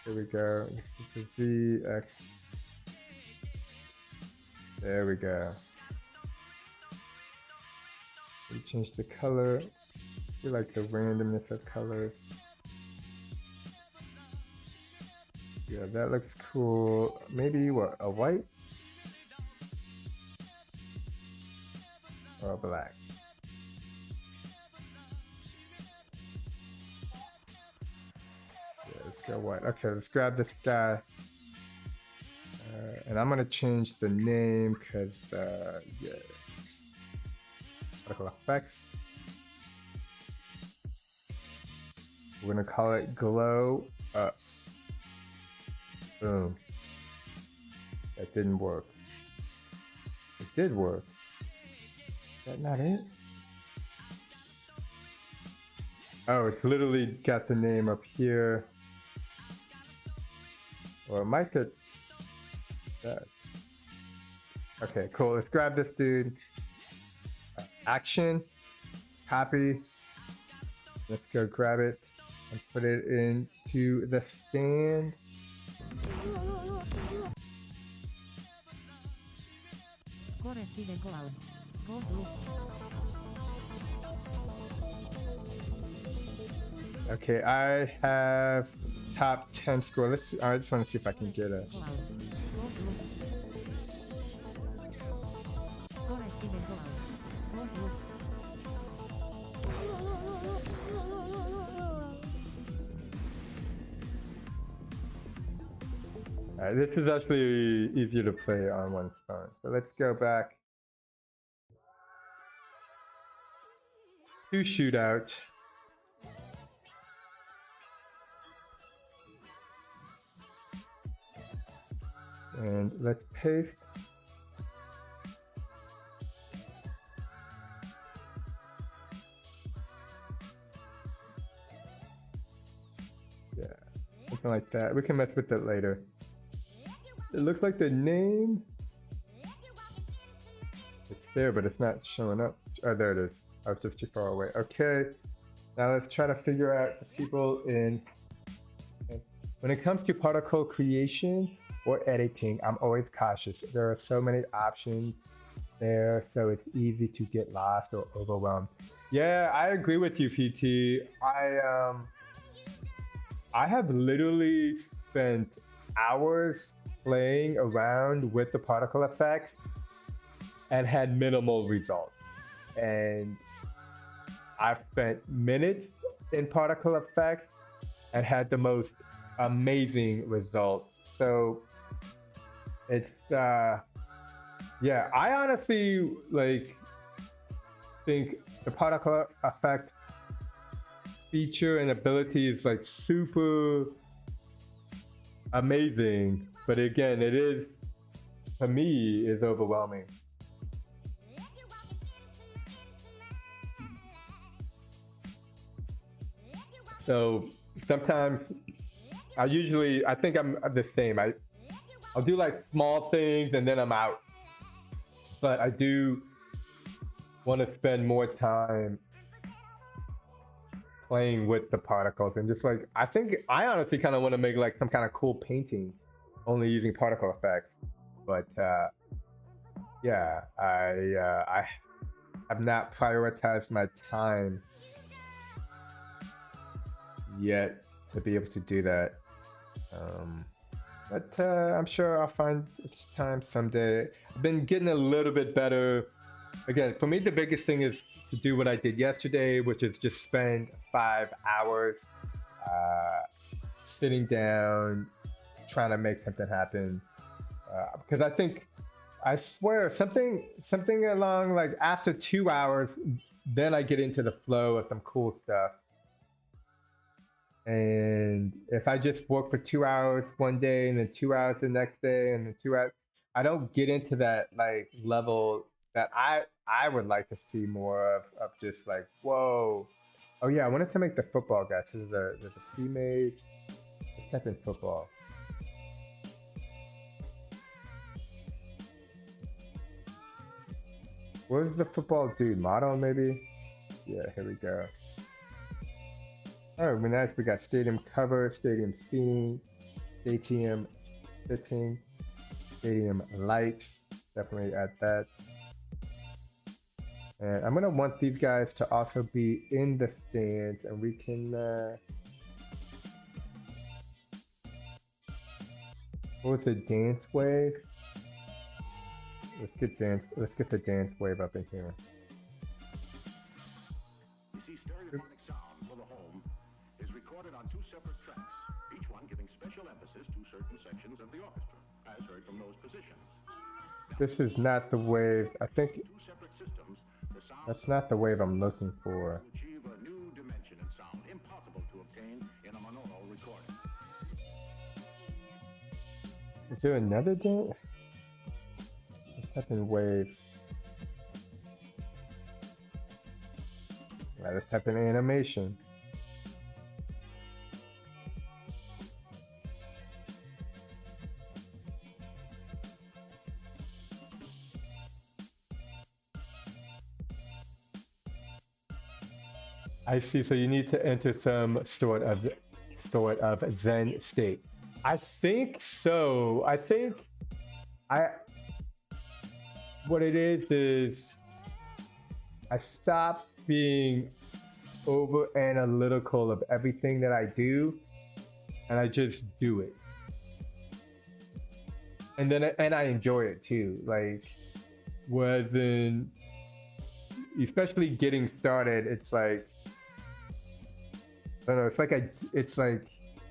Here we go. This is the X. There we go. We change the color. I feel like the randomness of color. Yeah, that looks cool. Maybe what, a white? Or black. Yeah, let's go white. Okay, let's grab this guy. And I'm gonna change the name because, yeah. Particle effects. We're gonna call it glow up. Boom. That didn't work. It did work. Is that not it? Oh, it's literally got the name up here. Or it might get that. Okay, cool. Let's grab this dude. Action. Copy. Let's go grab it and put it into the stand. Okay, I have top 10 score. Let's see. I just want to see if I can get it. This is actually easier to play on one's phone. So let's go back. 2 shootouts. And let's paste. Yeah, something like that. We can mess with it later. It looks like the name. It's there, but it's not showing up. Oh, there it is. I was just too far away. Okay, now let's try to figure out the people in. When it comes to particle creation or editing, I'm always cautious. There are so many options there, so it's easy to get lost or overwhelmed. Yeah, I agree with you, PT. I have literally spent hours playing around with the particle effects and had minimal results. And I've spent minutes in particle effects and had the most amazing results. So it's yeah, I honestly like think the particle effect feature and ability is like super amazing, but again, it is, for me, is overwhelming. So sometimes I think I'm the same. I'll do like small things and then I'm out. But I do want to spend more time playing with the particles and just like, I honestly kind of want to make like some kind of cool painting only using particle effects. But yeah, I have not prioritized my time yet to be able to do that. But I'm sure I'll find it's time someday. I've been getting a little bit better. Again, for me, the biggest thing is to do what I did yesterday, which is just spend 5 hours sitting down, trying to make something happen. Because I swear, something along like after 2 hours, then I get into the flow of some cool stuff. And if I just work for 2 hours one day and then 2 hours the next day and then 2 hours, I don't get into that like level that I would like to see more of just like, whoa. Oh yeah, I wanted to make the football guys. There's a pre-made. Let's type in football. What does the football do? Model maybe? Yeah, here we go. Alright, nice. We got stadium cover, stadium scene, stadium fitting, stadium lights. Definitely add that. And I'm gonna want these guys to also be in the stands, and we can. What was the dance wave? Let's get the dance wave up in here. You see, stereophonic sound for the home is recorded on 2 separate tracks, each one giving special emphasis to certain sections of the orchestra, as heard from those positions. Now, this is not the wave. I think 2 separate systems, the sound that's not the wave I'm looking for. to achieve a new dimension in sound, impossible to obtain in a monaural recording. Is there another dance? Let's type in waves. Let's type in animation. I see. So you need to enter some sort of Zen state. I think so. What it is I stopped being over analytical of everything that I do, and I just do it. And I enjoy it too. Like, wasn't, especially getting started, it's like, I don't know, it's like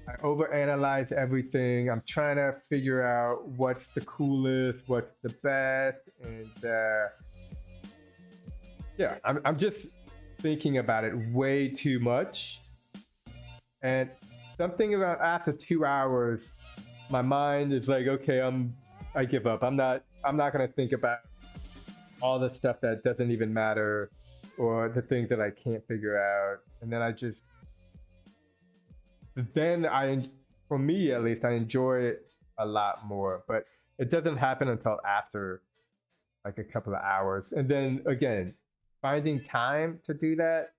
I overanalyze everything. I'm trying to figure out what's the coolest, what's the best, and yeah, I'm just thinking about it way too much. And something about after 2 hours, my mind is like, okay, I give up. I'm not gonna think about all the stuff that doesn't even matter or the things that I can't figure out. And then for me at least, I enjoy it a lot more. But it doesn't happen until after like a couple of hours. And then again, finding time to do that.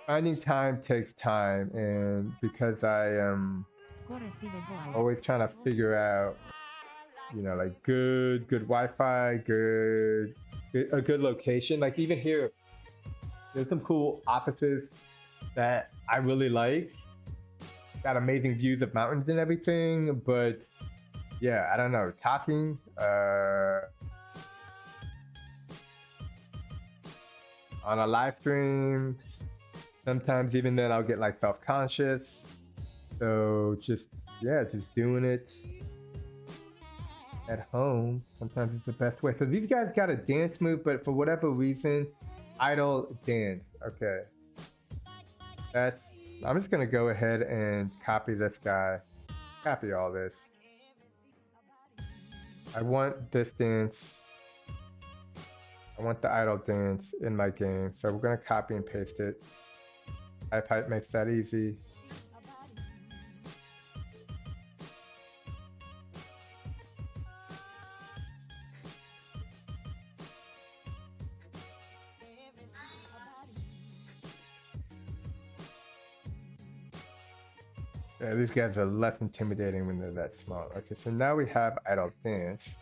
Finding time takes time, and because I am always trying to figure out, you know, like good Wi-Fi, a good location. Like even here, there's some cool offices that I really like. Got amazing views of mountains and everything, but yeah, I don't know. Talking, on a live stream, sometimes even then I'll get like self-conscious. So just doing it at home sometimes is the best way. So these guys got a dance move, but for whatever reason, idle dance. Okay. I'm just gonna go ahead and copy this guy. Copy all this. I want this dance. I want the idle dance in my game. So we're gonna copy and paste it. Pipe makes that easy. Yeah, these guys are less intimidating when they're that small. Okay, so now we have idle dance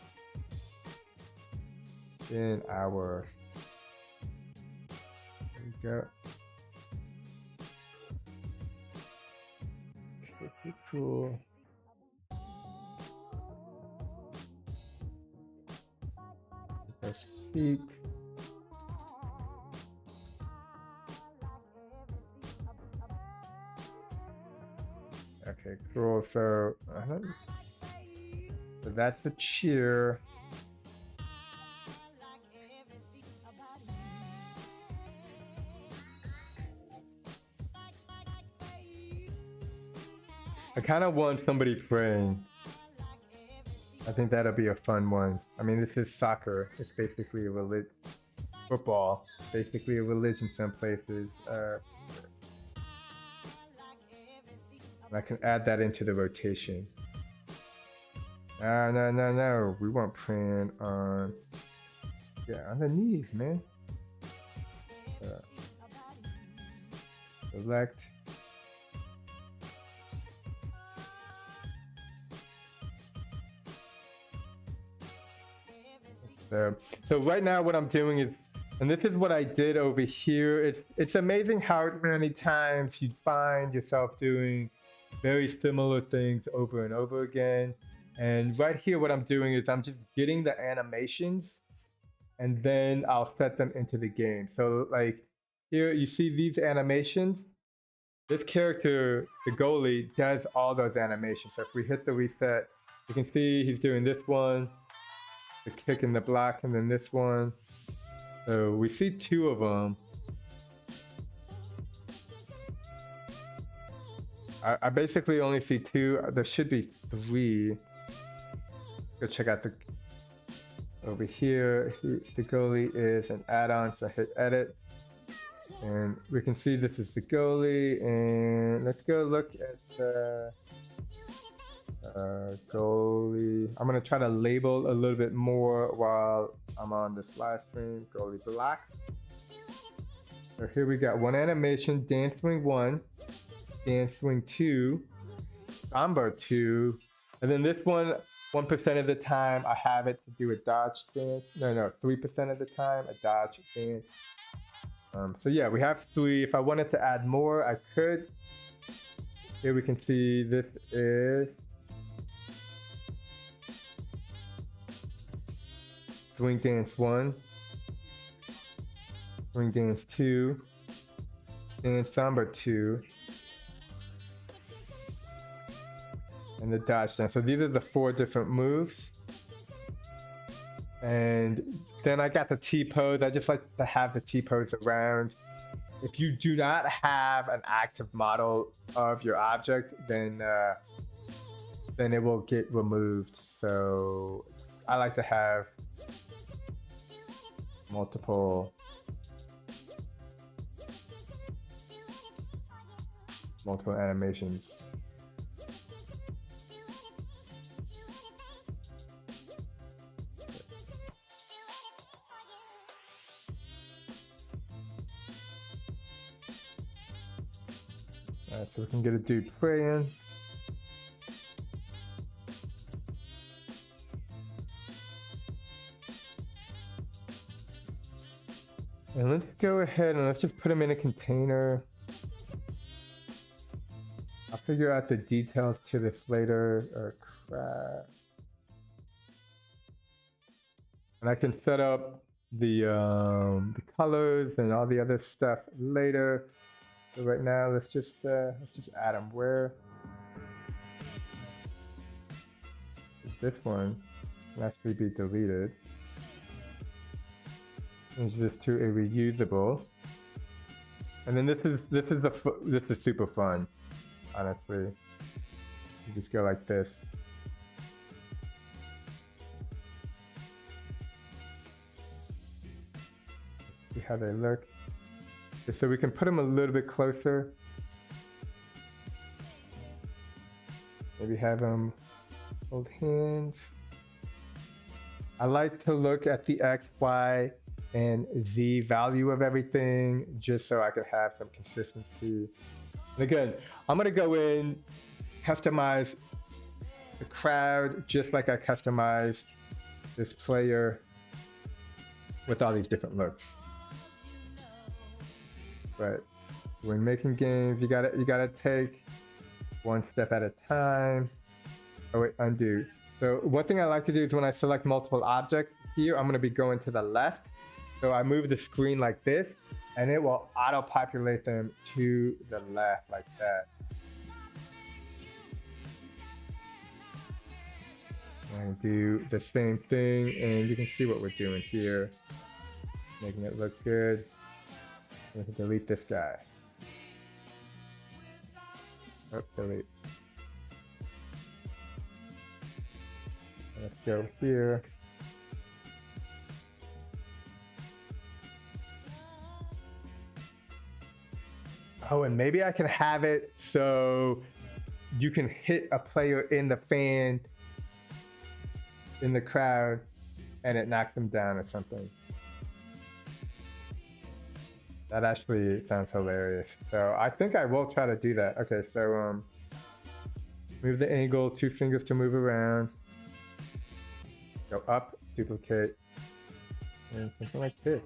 in our. There we go. Pretty cool. Let's speak. Okay, cool. So that's the cheer. I kind of want somebody praying. I think that'll be a fun one. I mean, this is soccer. It's basically a football. Basically a religion some places. I can add that into the rotation. No. We weren't praying on. Yeah, on the knees, man. Select. So right now what I'm doing is, and this is what I did over here. It's amazing how many times you find yourself doing very similar things over and over again. And right here what I'm doing is I'm just getting the animations and then I'll set them into the game. So like here you see these animations. This character, the goalie, does all those animations. So if we hit the reset, you can see he's doing this one, the kick and the block, and then this one. So we see two of them. I basically only see two. There should be three. Go check out over here. The goalie is an add-on, so hit edit. And we can see this is the goalie. And let's go look at the goalie. I'm gonna try to label a little bit more while I'm on this live stream. Goalie block. So here we got one animation, dance swing 1, dance swing 2, samba 2, and then this one, 1% of the time I have it to do a dodge dance. No, 3% of the time a dodge dance. So yeah, we have 3. If I wanted to add more, I could. Here we can see this is swing dance 1, swing dance 2, dance samba 2, and the dodge dance. So these are the 4 different moves. And then I got the T-pose. I just like to have the T-pose around. If you do not have an active model of your object, then it will get removed. So I like to have multiple animations. Alright, so we can get a dude praying. And let's go ahead and let's just put him in a container. I'll figure out the details to this later. Or crap. And I can set up the colors and all the other stuff later. So right now, let's just add them. Where this one can actually be deleted. Change this to a reusable. And then this is super fun, honestly. You just go like this. See how they look. So we can put them a little bit closer. Maybe have them hold hands. I like to look at the X, Y, and Z value of everything just so I can have some consistency. And again, I'm gonna go in, customize the crowd just like I customized this player with all these different looks. But when making games, you gotta take one step at a time. Oh wait, undo. So one thing I like to do is when I select multiple objects here, I'm gonna be going to the left. So I move the screen like this, and it will auto-populate them to the left like that. And do the same thing, and you can see what we're doing here. Making it look good. We can delete this guy. Oh, delete. Let's go here. Oh, and maybe I can have it so you can hit a player in the fan, in the crowd, and it knocks them down or something. That actually sounds hilarious. So I think I will try to do that. Okay, so move the angle, 2 fingers to move around. Go up, duplicate, and something like this.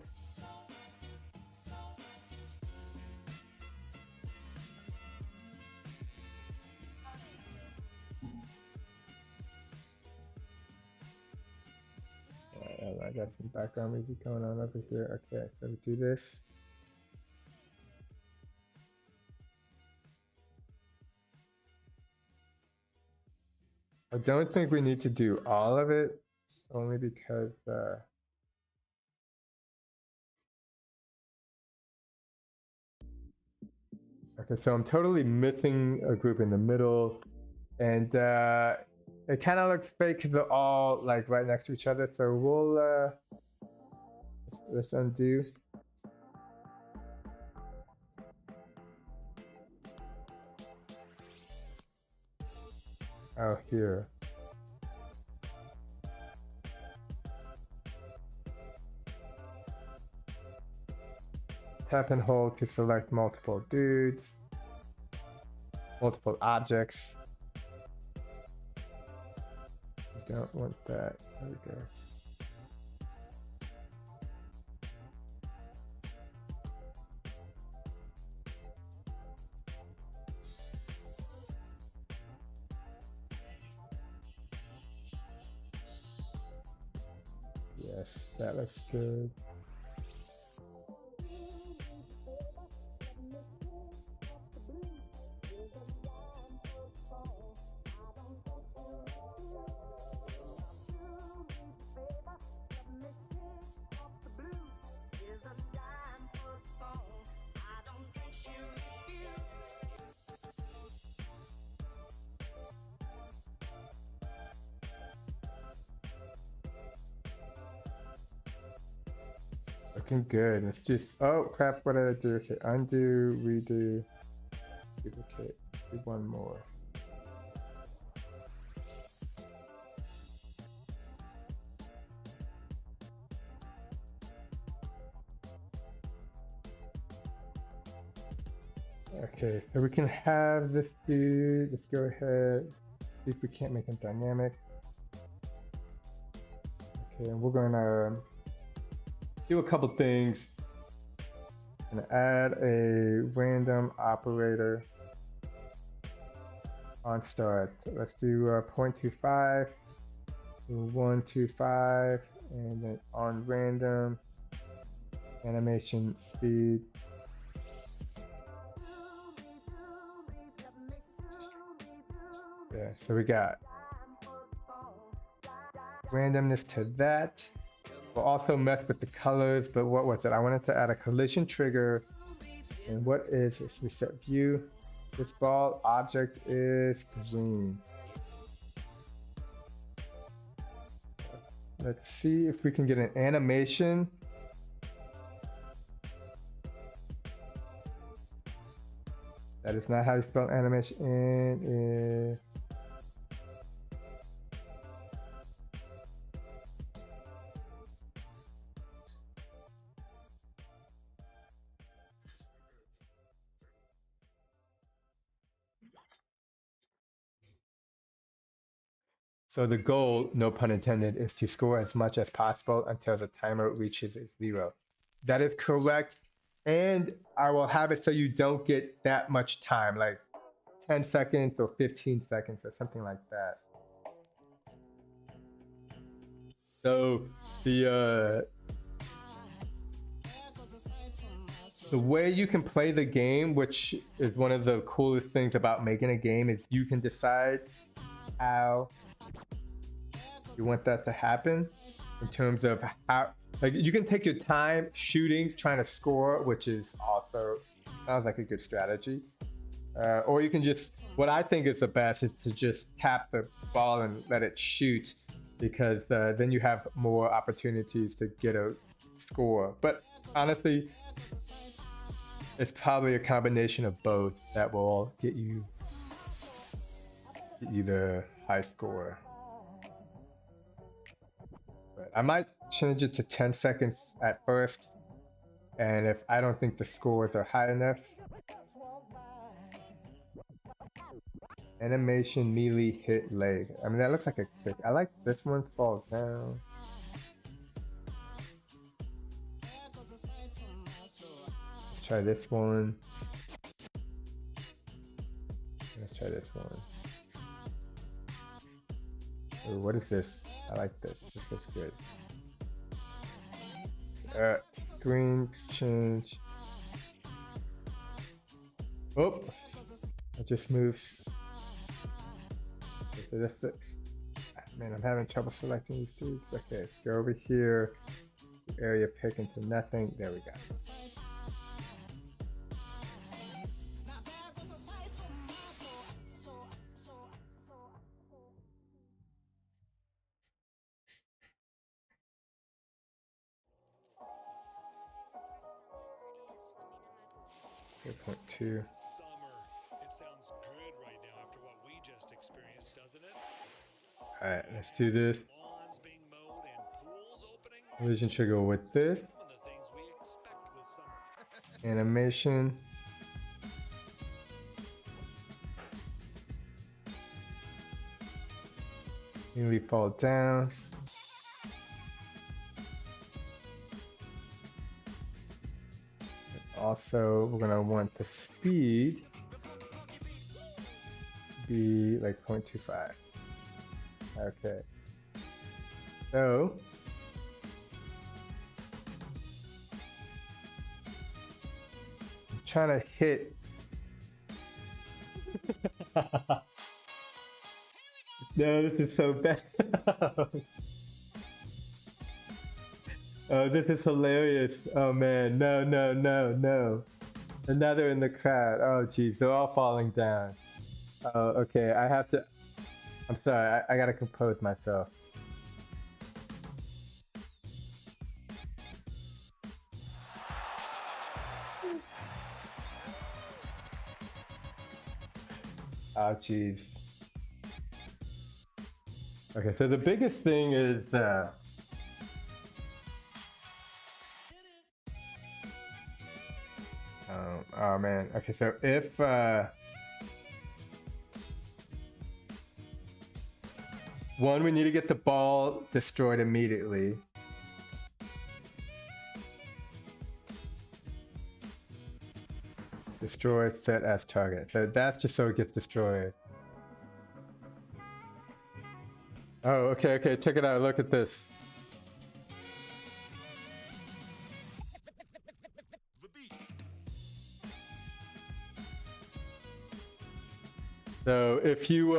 I got some background music going on over here. Okay, so we do this. I don't think we need to do all of it, only because okay, so I'm totally missing a group in the middle, and it kind of looks fake because they're all like right next to each other. So we'll let's undo. Oh, here. Tap and hold to select multiple dudes, multiple objects. I don't want that. There we go. Yes, that looks good. looking good. Let's just, oh crap, what did I do? Okay, undo, redo, duplicate, do one more. Okay, so we can have this dude. Let's go ahead, see if we can't make him dynamic. Okay, and we're gonna do a couple things. And add a random operator on start. So let's do 0.25, 125, and then on random animation speed. Yeah, so we got randomness to that. We'll also mess with the colors, but what was it? I wanted to add a collision trigger. And what is this? We set view. This ball object is green. Let's see if we can get an animation. That is not how you spell animation. So the goal, no pun intended, is to score as much as possible until the timer reaches 0. That is correct. And I will have it so you don't get that much time, like 10 seconds or 15 seconds or something like that. So the way you can play the game, which is one of the coolest things about making a game, is you can decide how you want that to happen in terms of how, like, you can take your time shooting, trying to score, which is also sounds like a good strategy. Or you can just, what I think is the best is to just tap the ball and let it shoot, because then you have more opportunities to get a score. But honestly, it's probably a combination of both that will get you the high score. But I might change it to 10 seconds at first, and if I don't think the scores are high enough, animation melee hit leg. I mean, that looks like a kick. I like this one, fall down. Let's try this one. Let's try this one. Ooh, what is this? I like this. This looks good. Screen change. Oh, I just moved. Okay, so that's it. Man, I'm having trouble selecting these dudes. Okay, let's go over here. Area pick into nothing. There we go. 0.2. All right, let's do this. Collision trigger with this. Animation. Nearly fall down. Also, we're gonna want the speed be like 0.25. Okay. So I'm trying to hit. No, this is so bad. Oh, this is hilarious. Oh man, no, no, no, no. Another in the crowd. Oh geez, they're all falling down. Oh, okay, I have to, I'm sorry, I gotta compose myself. Oh, jeez. Okay, so the biggest thing is oh man. Okay, so if one, we need to get the ball destroyed immediately. Destroy set as target. So that's just so it gets destroyed. Oh, okay, okay, check it out. Look at this. So if you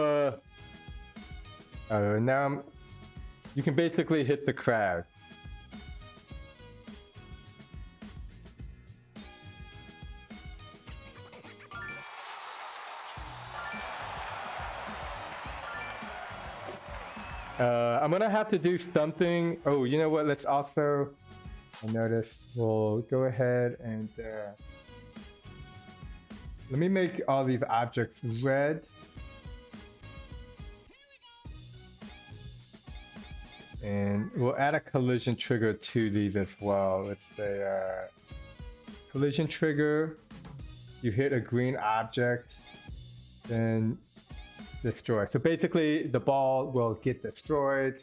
now you can basically hit the crowd. I'm gonna have to do something. Oh, you know what? Let's also, I noticed, we'll go ahead and let me make all these objects red. And we'll add a collision trigger to these as well. Let's say collision trigger, you hit a green object, then destroy. So basically the ball will get destroyed.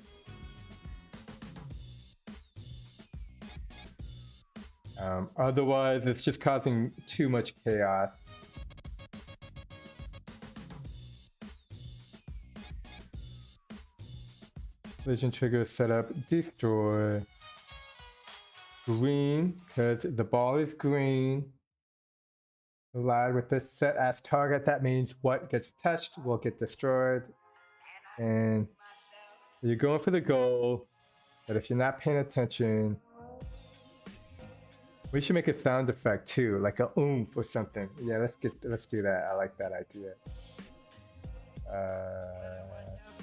Otherwise it's just causing too much chaos. Collision trigger setup, destroy. Green, because the ball is green. Allowed with this set as target, that means what gets touched will get destroyed. And you're going for the goal, but if you're not paying attention, we should make a sound effect too, like a oomph or something. Yeah, let's do that. I like that idea.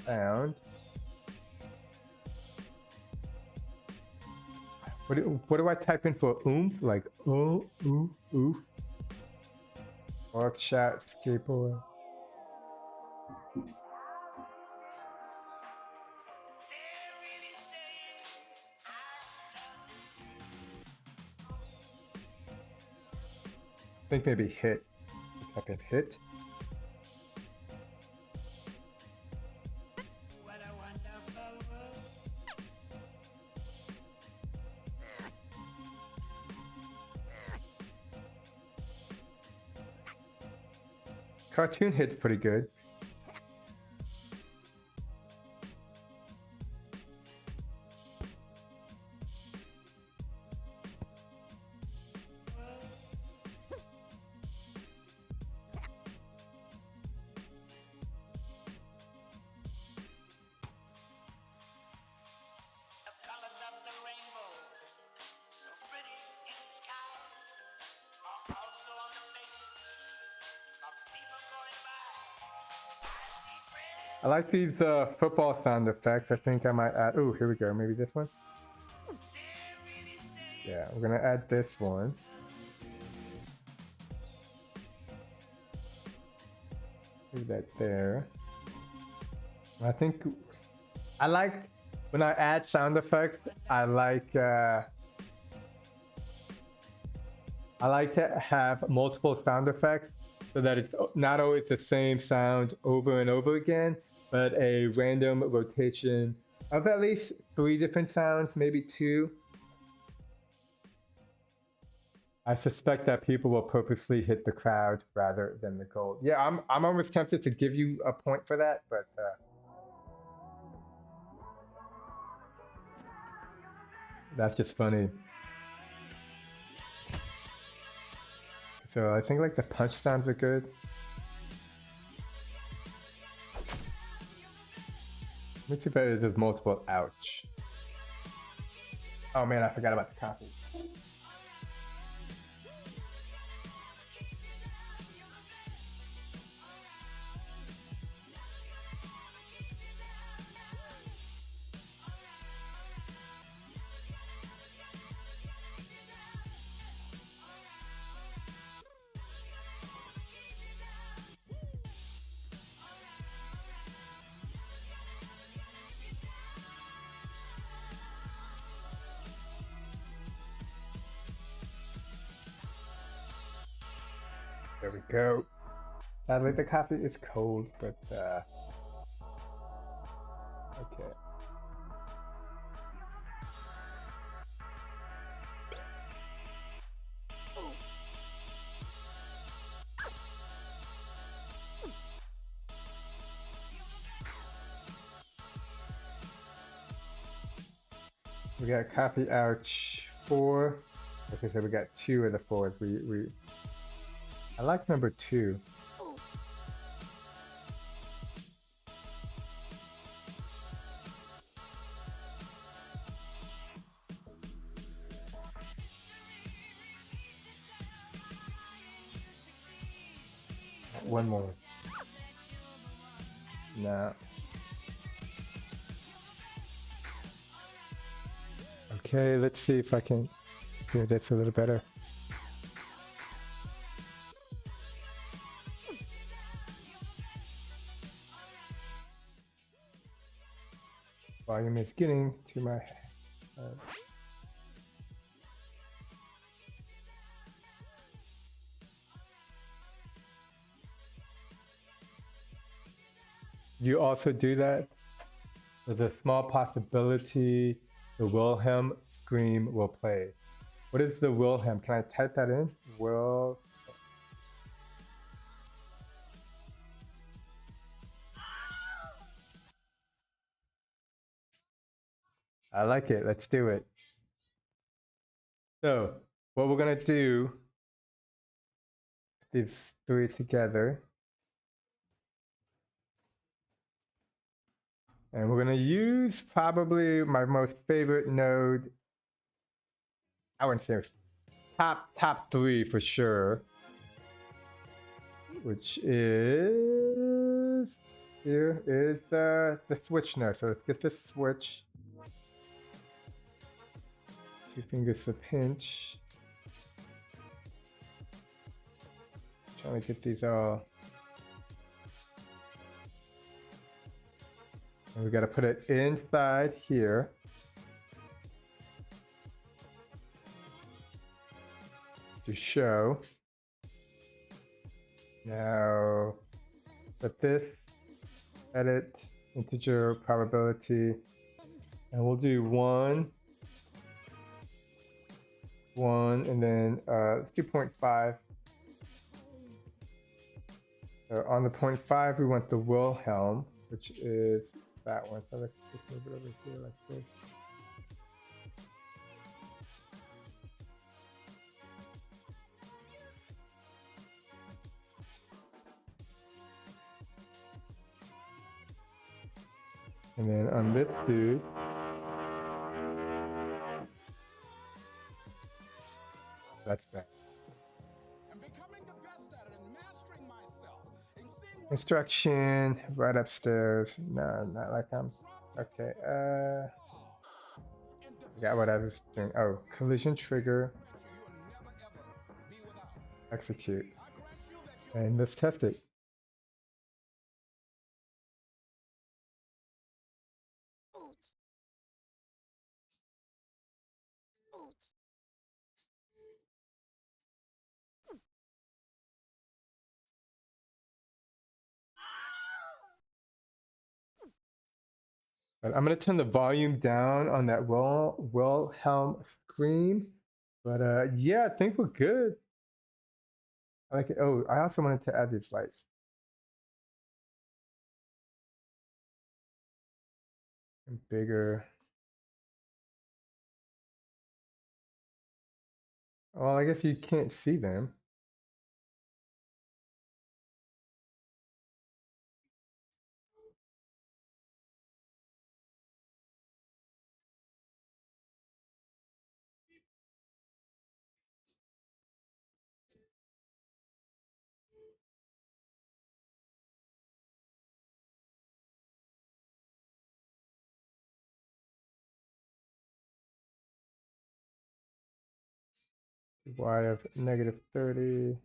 Sound. What do I type in for oomph? Like oh, ooh, oof. Orc shout, skateboard. I think maybe hit. Type in hit. Cartoon hit's pretty good. I like these football sound effects. I think I might add. Oh, here we go. Maybe this one. Yeah, we're gonna add this one. Leave that there. I think I like when I add sound effects. I like to have multiple sound effects so that it's not always the same sound over and over again, but a random rotation of at least 3 different sounds, maybe 2. I suspect that people will purposely hit the crowd rather than the goal. Yeah, I'm almost tempted to give you a point for that, but that's just funny. So I think like the punch sounds are good. Let me see if it is multiple. Ouch. Oh man, I forgot about the copy. There we go. Sadly, the coffee is cold, but okay. We got copy ouch 4. Like I said, we got 2 of the 4s. I like number 2. One more. No. Okay, let's see if I can hear this a little better. Volume is getting to my head. You also do that? There's a small possibility the Wilhelm scream will play. What is the Wilhelm? Can I type that in? Will. I like it. Let's do it. So, what we're going to do, these 3 together. And we're going to use probably my most favorite node. I wouldn't say top 3 for sure. Which is, here is the switch node. So let's get this switch. 2 fingers a pinch. Trying to get these all. And we got to put it inside here. To show. Now, set this, edit, integer probability, and we'll do 1, and then 2.5. So on the 0.5, we want the Wilhelm, which is that one. So let's just move it over here like this. And then on this dude, that's that. Instruction right upstairs. No, not like I'm. Okay. Forgot what I was doing. Oh, collision trigger. Execute. And let's test it. But I'm gonna turn the volume down on that Wilhelm scream. But yeah, I think we're good. I like it. Oh, I also wanted to add these lights. And bigger. Well, I guess you can't see them. Y of -30.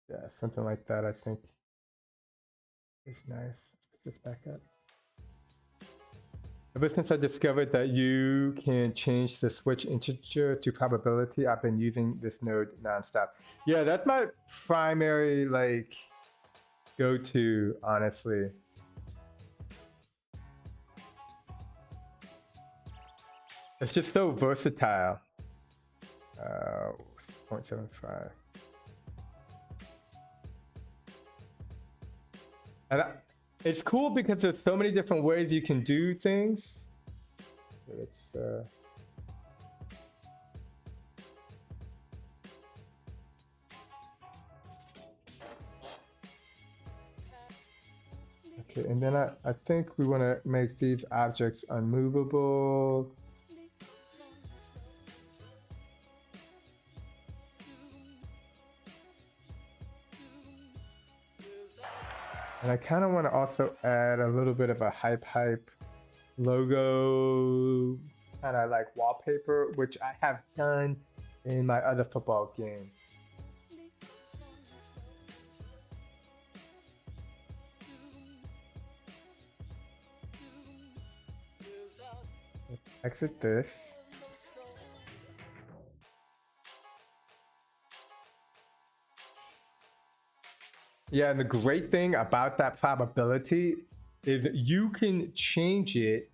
Yeah, something like that, I think. It's nice. Let's put this back up. Ever since I discovered that you can change the switch integer to probability, I've been using this node nonstop. Yeah, that's my primary like go-to, honestly. It's just so versatile. 0.75. And it's cool because there's so many different ways you can do things. It's okay, and then I think we want to make these objects unmovable. And I kind of want to also add a little bit of a hype logo, kind of like wallpaper, which I have done in my other football game. Let's exit this. Yeah, and the great thing about that probability is you can change it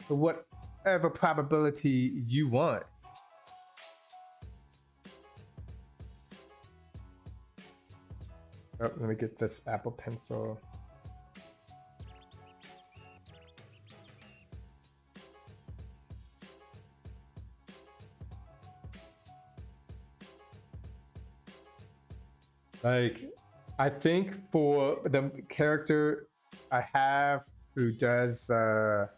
to whatever probability you want. Oh, let me get this Apple Pencil. Like, I think for the character I have who does the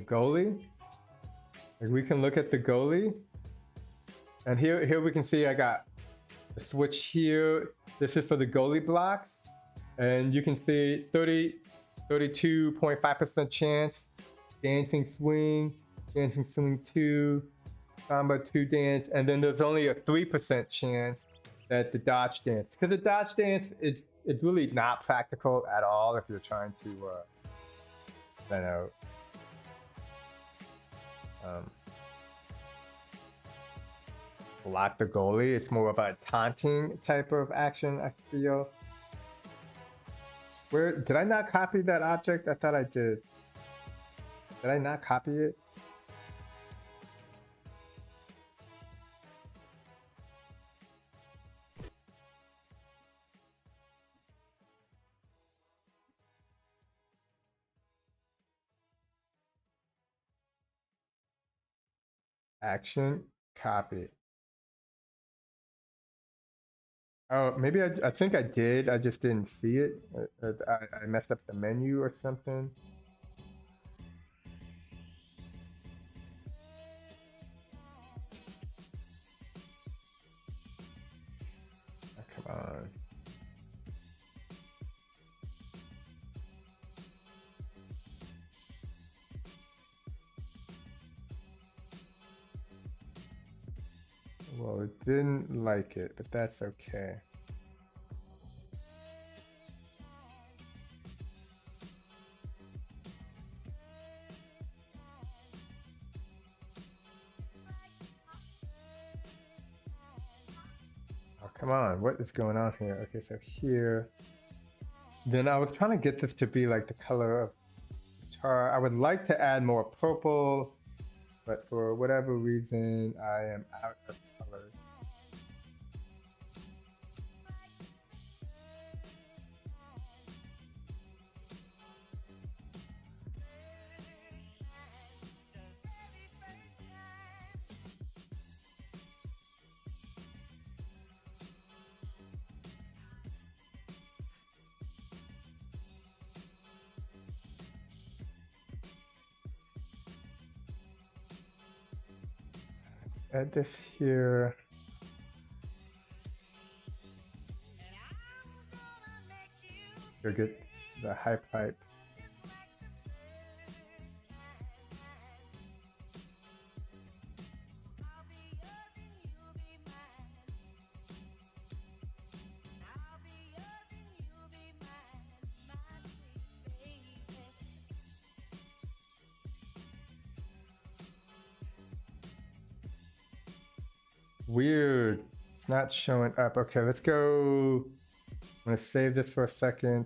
goalie, like we can look at the goalie, and here we can see I got a switch here. This is for the goalie blocks, and you can see 32.5% chance, dancing swing 2, combo 2 dance, and then there's only a 3% chance that the dodge dance, because the dodge dance it's really not practical at all if you're trying to I know block the goalie. It's more of a taunting type of action, I feel. Where did I not copy that object? I thought I did. Did I not copy it? Action, copy. Oh, maybe I think I did. I just didn't see it. I messed up the menu or something. Oh, come on. Well, it didn't like it, but that's okay. Oh, come on, what is going on here? Okay, so here, then I was trying to get this to be like the color of the tar. I would like to add more purple, but for whatever reason, I am out of colors. Add this here. Go get the high pipe. Weird. It's not showing up. Okay, let's go. I'm gonna save this for a second.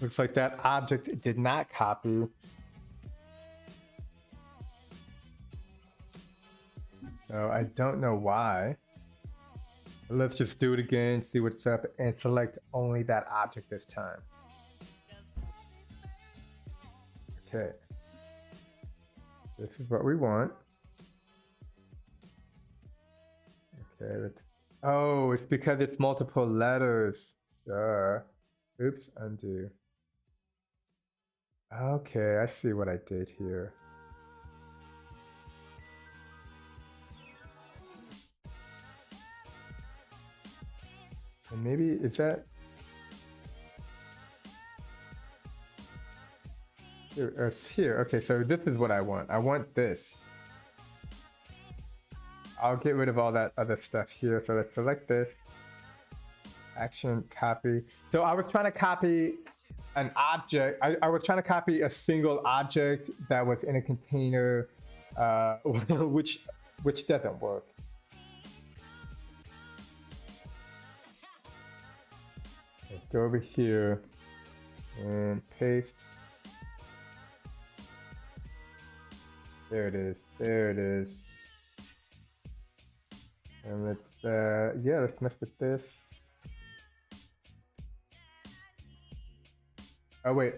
Looks like that object did not copy. So I don't know why. Let's just do it again, see what's up, and select only that object this time. Okay. This is what we want. Okay. Oh, it's because it's multiple letters. Duh. Oops, undo. Okay, I see what I did here. And maybe, is that? Here, it's here. Okay, so this is what I want. I want this. I'll get rid of all that other stuff here. So let's select this. Action, copy. So I was trying to copy an object. I was trying to copy a single object that was in a container, which doesn't work. Let's go over here and paste. There it is. There it is. And let's yeah, let's mess with this. Oh wait,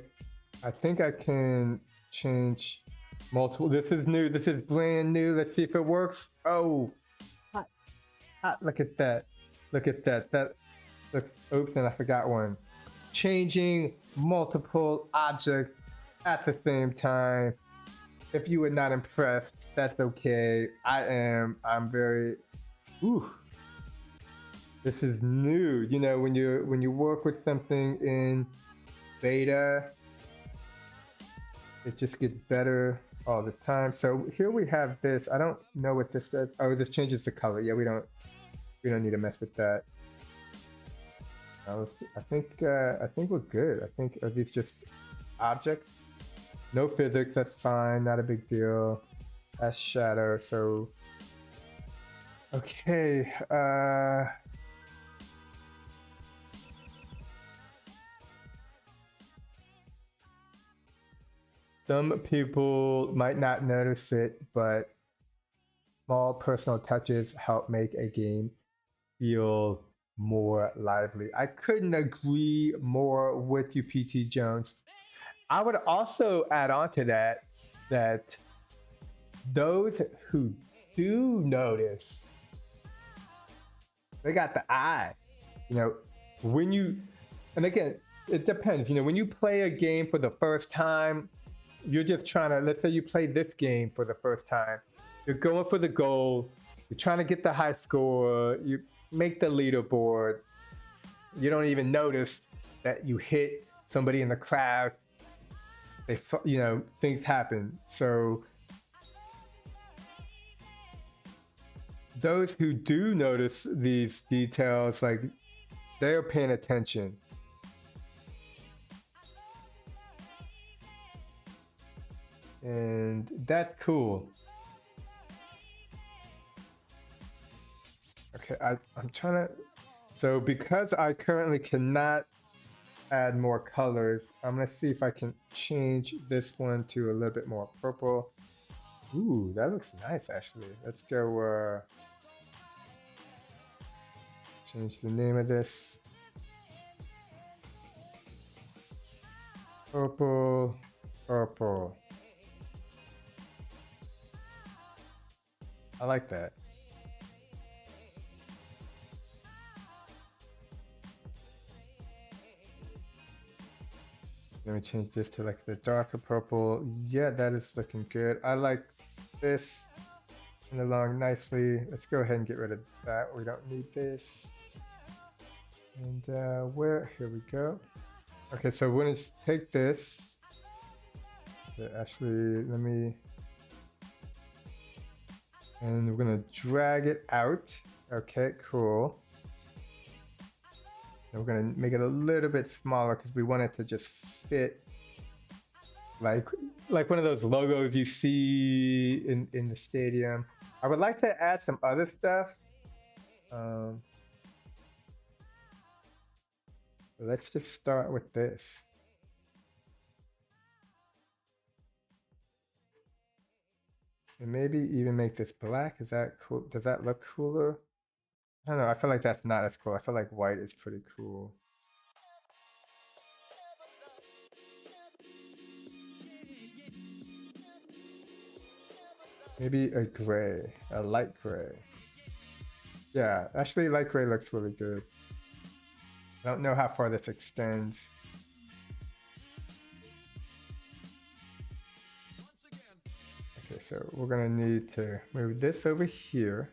I think I can change multiple. This is new. This is brand new. Let's see if it works. Oh, look at that. Look at that. Look, oops, and I forgot one. Changing multiple objects at the same time. If you were not impressed, that's okay. I am. I'm very. Ooh. This is new. You know, when you work with something in beta, it just gets better all the time. So here we have this. I don't know what this says. Oh, this changes the color. Yeah, we don't need to mess with that. I think we're good. I think, are these just objects? No physics, that's fine, not a big deal. That's shadow, so okay. Some people might not notice it, but small personal touches help make a game feel more lively. I couldn't agree more with you, PT Jones. I would also add on to that those who do notice, they got the eye. You know, when you, and again, it depends. You know, when you play a game for the first time, you're just trying to, let's say you play this game for the first time, you're going for the goal, you're trying to get the high score, you make the leaderboard, you don't even notice that you hit somebody in the crowd. They, you know, things happen. So those who do notice these details, like, they're paying attention. And that's cool. Okay, I'm trying to, so because I currently cannot add more colors, I'm gonna see if I can change this one to a little bit more purple. Ooh, that looks nice actually. Let's go change the name of this. Purple, purple. I like that. Let me change this to like the darker purple. Yeah, that is looking good. I like this and along nicely. Let's go ahead and get rid of that. We don't need this. And here we go. Okay, so we're gonna take this. Okay, actually, let me, and we're gonna drag it out. Okay, cool. And we're gonna make it a little bit smaller because we want it to just fit like one of those logos you see in the stadium. I would like to add some other stuff. Let's just start with this. And maybe even make this black. Is that cool? Does that look cooler? I don't know. I feel like that's not as cool. I feel like white is pretty cool. Maybe a gray, a light gray. Yeah, actually light gray looks really good. I don't know how far this extends. Okay, so we're gonna need to move this over here.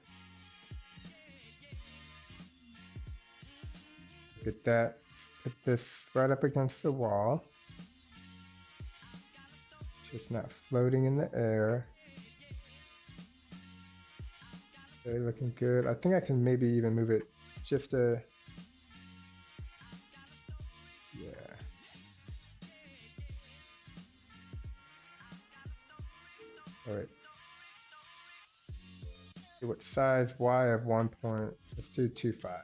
Look at that. Put this right up against the wall. So it's not floating in the air. Okay, looking good. I think I can maybe even move it just a... Yeah. All right. See what size Y of 1 point. Let's do 2.5.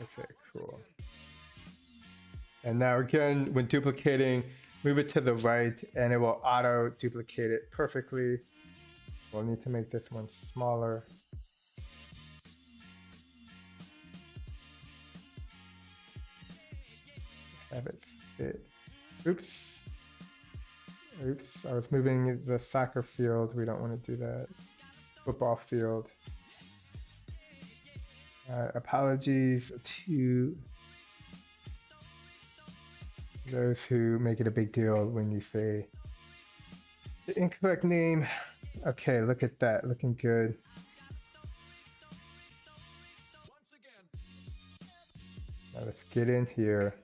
Okay, cool. And now again, when duplicating, move it to the right and it will auto duplicate it perfectly. We'll need to make this one smaller. Have it fit. Oops. Oops, I was moving the soccer field. We don't want to do that. Football field. Apologies to those who make it a big deal when you say the incorrect name. Okay, look at that, looking good. Now let's get in here.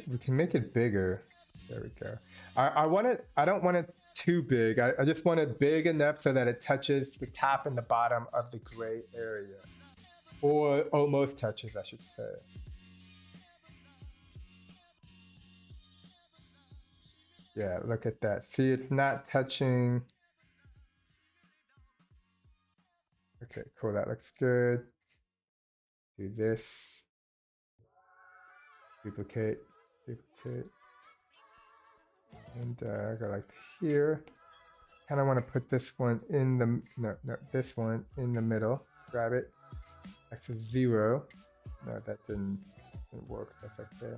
We can make it bigger. There we go. I don't want it too big. I just want it big enough so that it touches the top and the bottom of the gray area. Or almost touches, I should say. Yeah, look at that. See, it's not touching. Okay, cool, that looks good. Do this. Duplicate, duplicate. And go like here. Kind of want to put this one in the, no, this one in the middle. Grab it. X is 0. No, that didn't work. That's okay.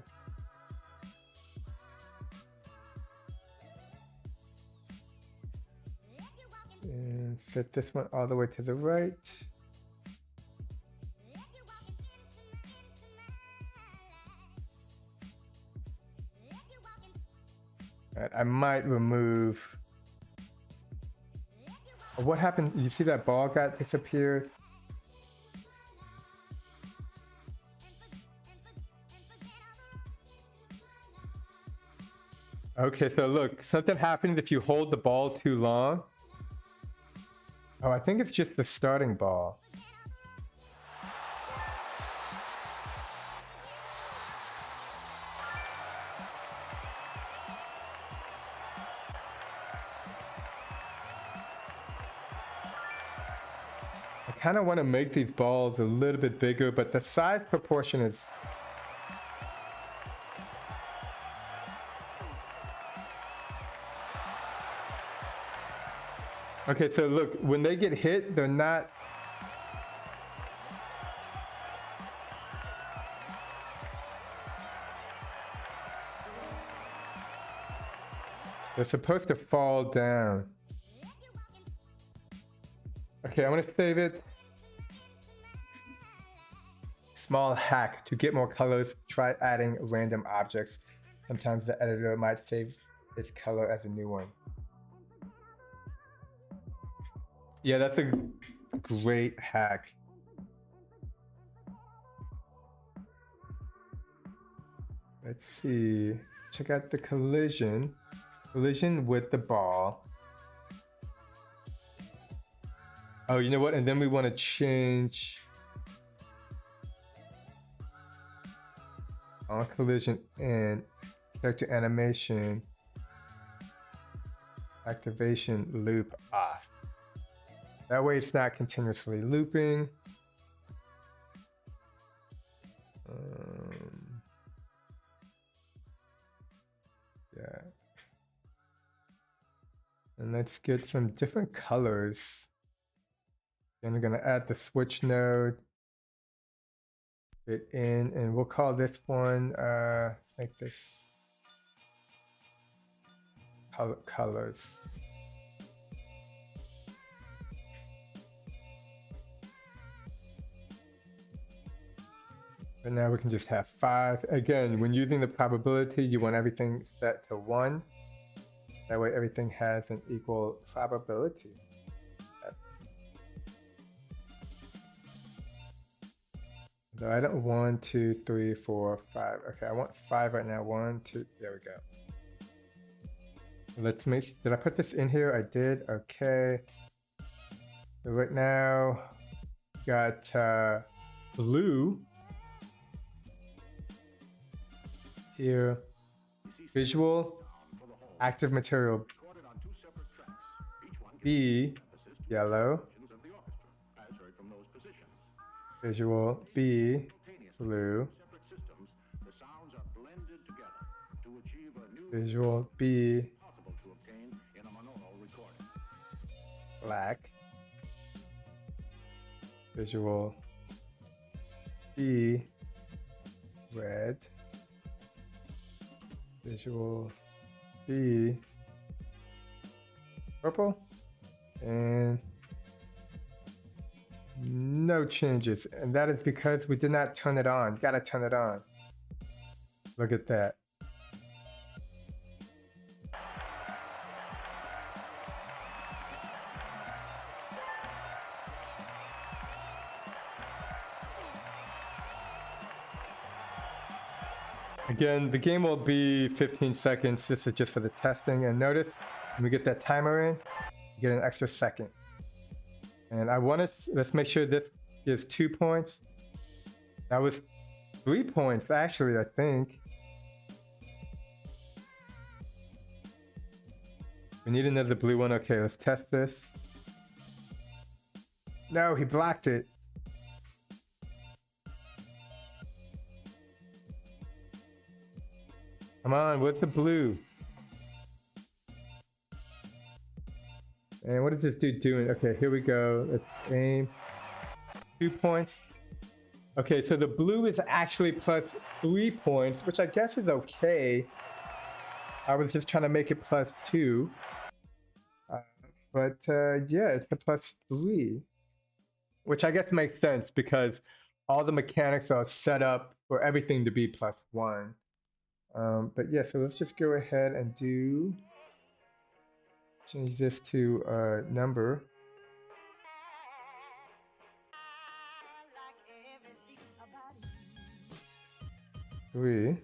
And set this one all the way to the right. Right, I might remove. What happened? You see that ball got disappeared? Okay, so look, something happens if you hold the ball too long. Oh, I think it's just the starting ball. I kind of want to make these balls a little bit bigger, but the size proportion is... Okay, so look, when they get hit, they're not... They're supposed to fall down. Okay, I'm gonna save it. Small hack: to get more colors, try adding random objects. Sometimes the editor might save its color as a new one. Yeah, that's a great hack. Let's see. Check out the collision. Collision with the ball. Oh, you know what? And then we want to change on collision and character animation activation loop off. That way it's not continuously looping. Yeah. And let's get some different colors. Then we're going to add the switch node. Fit in, and we'll call this one, let's make this colors. But now we can just have 5. Again, when using the probability, you want everything set to 1. That way everything has an equal probability. So I don't 1, 2, 3, 4, 5. Okay, I want 5 right now. 1, 2, there we go. Let's make, did I put this in here? I did, okay. So right now, got blue here, visual, active material, B, yellow, visual, B, blue, visual, B, black, visual, B, red, visual, B, purple, and no changes. And that is because we did not turn it on. Gotta turn it on. Look at that. Again, the game will be 15 seconds. This is just for the testing. And notice when we get that timer in, you get an extra second. And I want to, let's make sure this is 2 points. That was 3 points, actually, I think. We need another blue one. Okay, let's test this. No, he blocked it. Come on, what's the blue? And what is this dude doing? Okay, here we go. Let's aim. 2 points. Okay, so the blue is actually plus 3 points, which I guess is okay. I was just trying to make it plus 2. But yeah, it's a plus 3. Which I guess makes sense because all the mechanics are set up for everything to be plus 1. But yeah, so let's just go ahead and change this to a number. Three.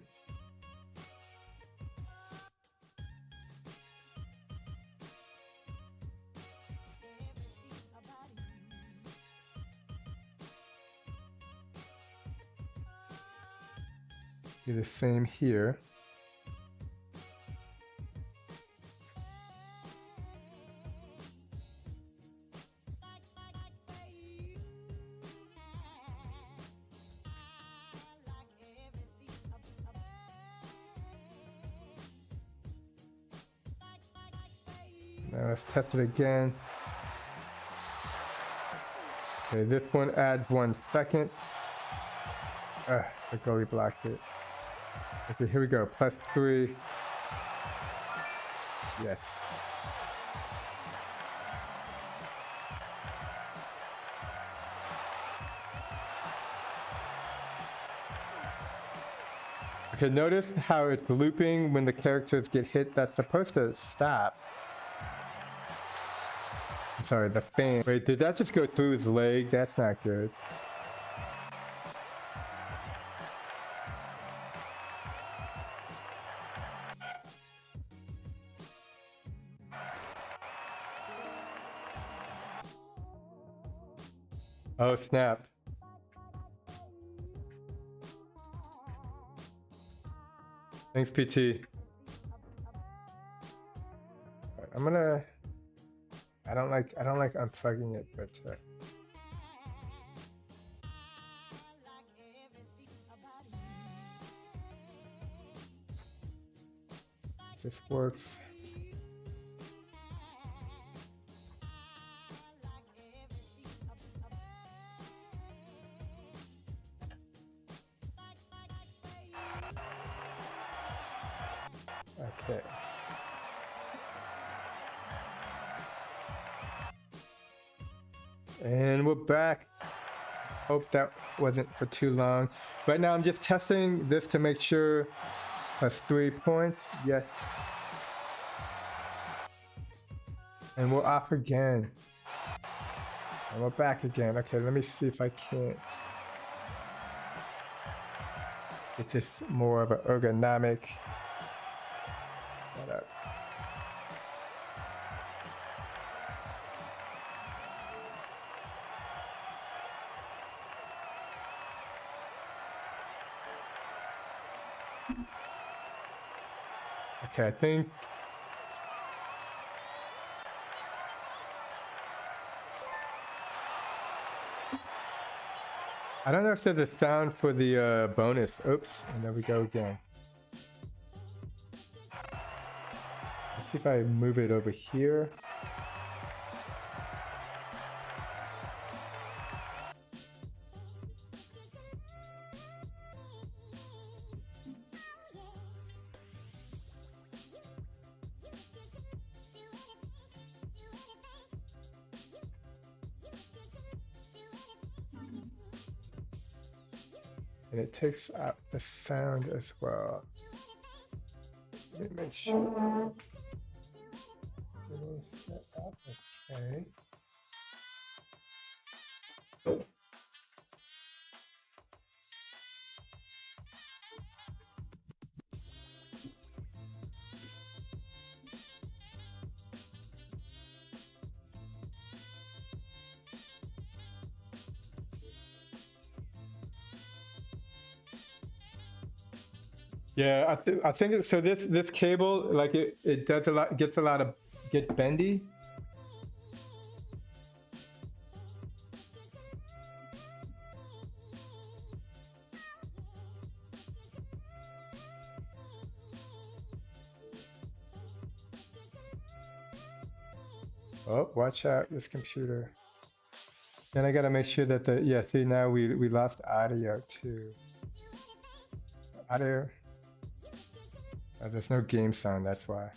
Do the same here. Now let's test it again. Okay, this one adds 1 second. The goalie blocked it. Okay, here we go. Plus 3. Yes. Okay, notice how it's looping when the characters get hit. That's supposed to stop. Sorry, the fan. Wait, did that just go through his leg? That's not good. Oh, snap. Thanks, PT. Right, I'm gonna... I don't like unplugging it, but this works. Okay. And we're back. Hope that wasn't for too long. Right now I'm just testing this to make sure that's 3 points. Yes. And we're off again. And we're back again. Okay, let me see if I can't get this more of an ergonomic setup. Okay, I think I don't know if there's a sound for the bonus. Oops, and there we go again. Let's see if I move it over here. And it takes out the sound as well. Let me make sure. It'll set up, okay. Yeah, I think so. This cable, like it does a lot, gets bendy. Oh, watch out, this computer. Then I gotta make sure that see, now we lost audio too. Audio. Oh, there's no game sound, that's why.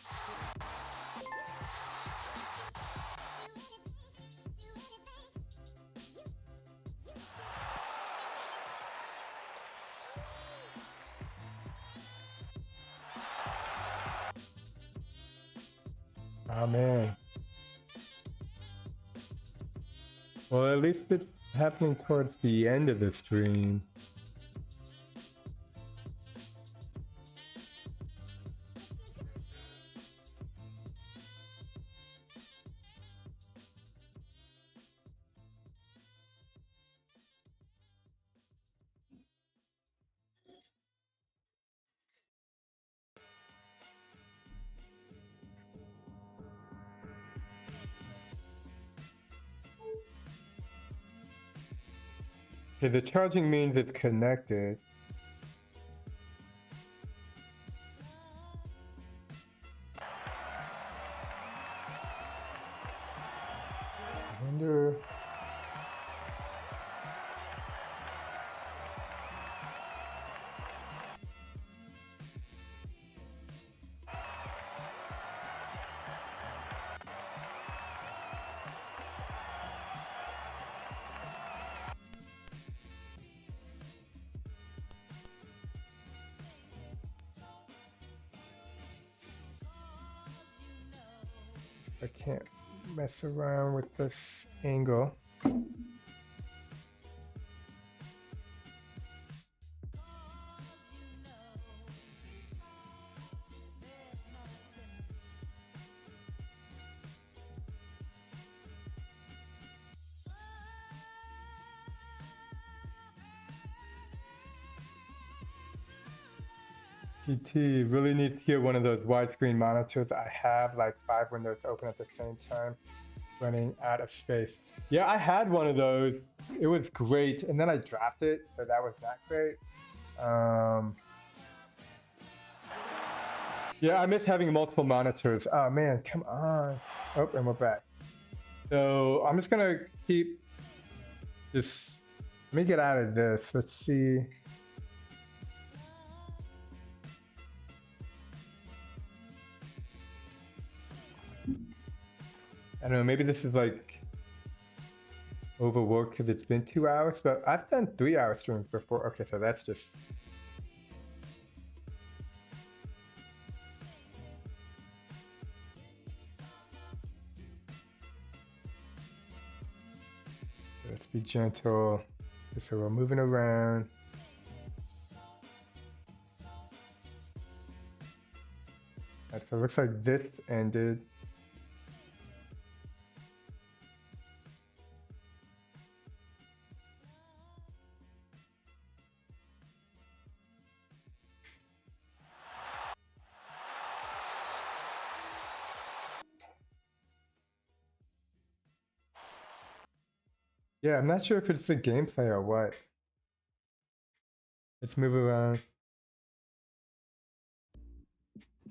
Oh man. Well, at least it's happening towards the end of the stream. Okay, the charging means it's connected. I wonder... I can't. mess around with this angle. PT really needs to get one of those widescreen monitors. I have like 5 windows open at the same time, running out of space. Yeah, I had one of those. It was great, and then I dropped it, so that was not great. Yeah, I miss having multiple monitors. Oh man, come on. Oh, and we're back. So I'm just gonna keep this. Let me get out of this. Let's see. I don't know, maybe this is like overworked because it's been 2 hours, but I've done 3-hour streams before. Okay, so that's just. Let's be gentle. Okay, so we're moving around. Right, so it looks like this ended. Yeah, I'm not sure if it's the gameplay or what. Let's move around.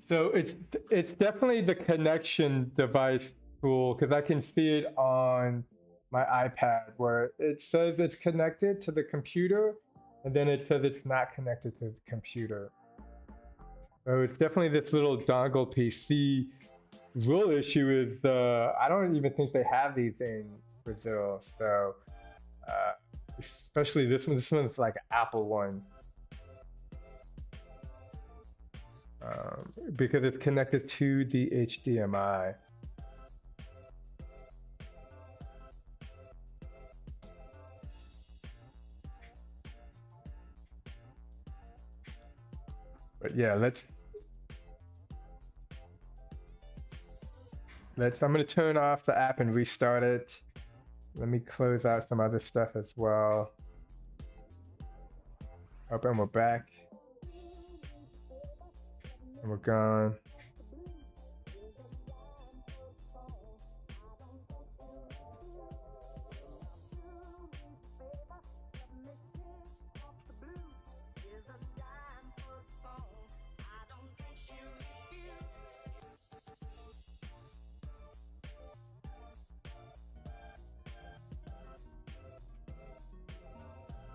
So it's definitely the connection device tool because I can see it on my iPad where it says it's connected to the computer and then it says it's not connected to the computer. So it's definitely this little dongle PC. Real issue is I don't even think they have these in Brazil. So especially this one. This one's like an Apple one. Because it's connected to the HDMI. But yeah, I'm gonna turn off the app and restart it. Let me close out some other stuff as well. Up and we're back. And we're gone.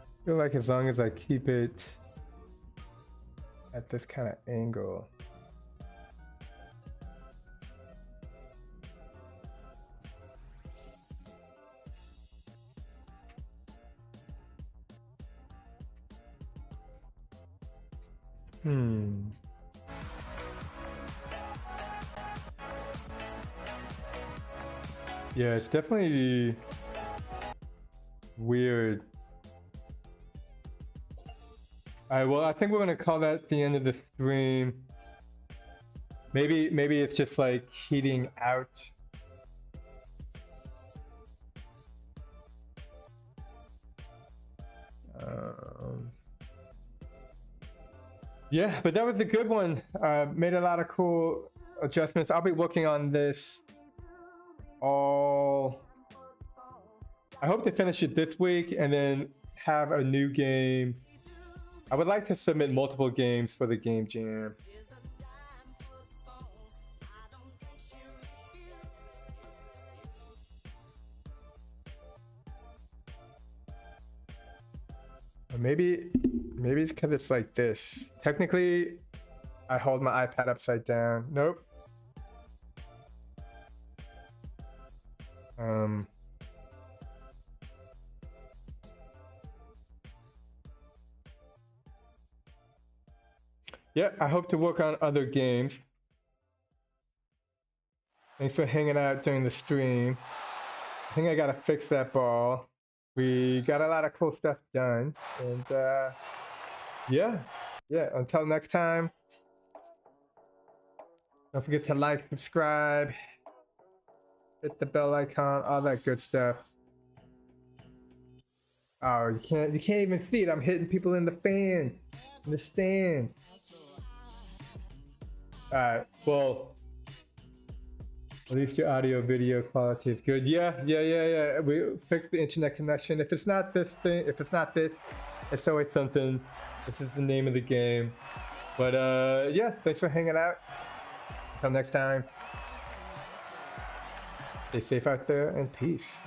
I feel like as long as I keep it at this kind of angle. Yeah, it's definitely weird. All right, well, I think we're gonna call that the end of the stream. Maybe it's just like heating out. Yeah, but that was a good one. Made a lot of cool adjustments. I'll be working on this all. I hope to finish it this week and then have a new game. I would like to submit multiple games for the GameJam. Maybe it's because it's like this. Technically, I hold my iPad upside down. Nope. Yeah, I hope to work on other games. Thanks for hanging out during the stream. I think I gotta fix that ball. We got a lot of cool stuff done, and yeah. Until next time, don't forget to like, subscribe, hit the bell icon, all that good stuff. Oh, you can't even see it. I'm hitting people in the fans, in the stands. All right, well, at least your audio video quality is good. Yeah. We fixed the internet connection. If it's not this thing, if it's not this, it's always something. This is the name of the game. But yeah, thanks for hanging out. Until next time, stay safe out there and peace.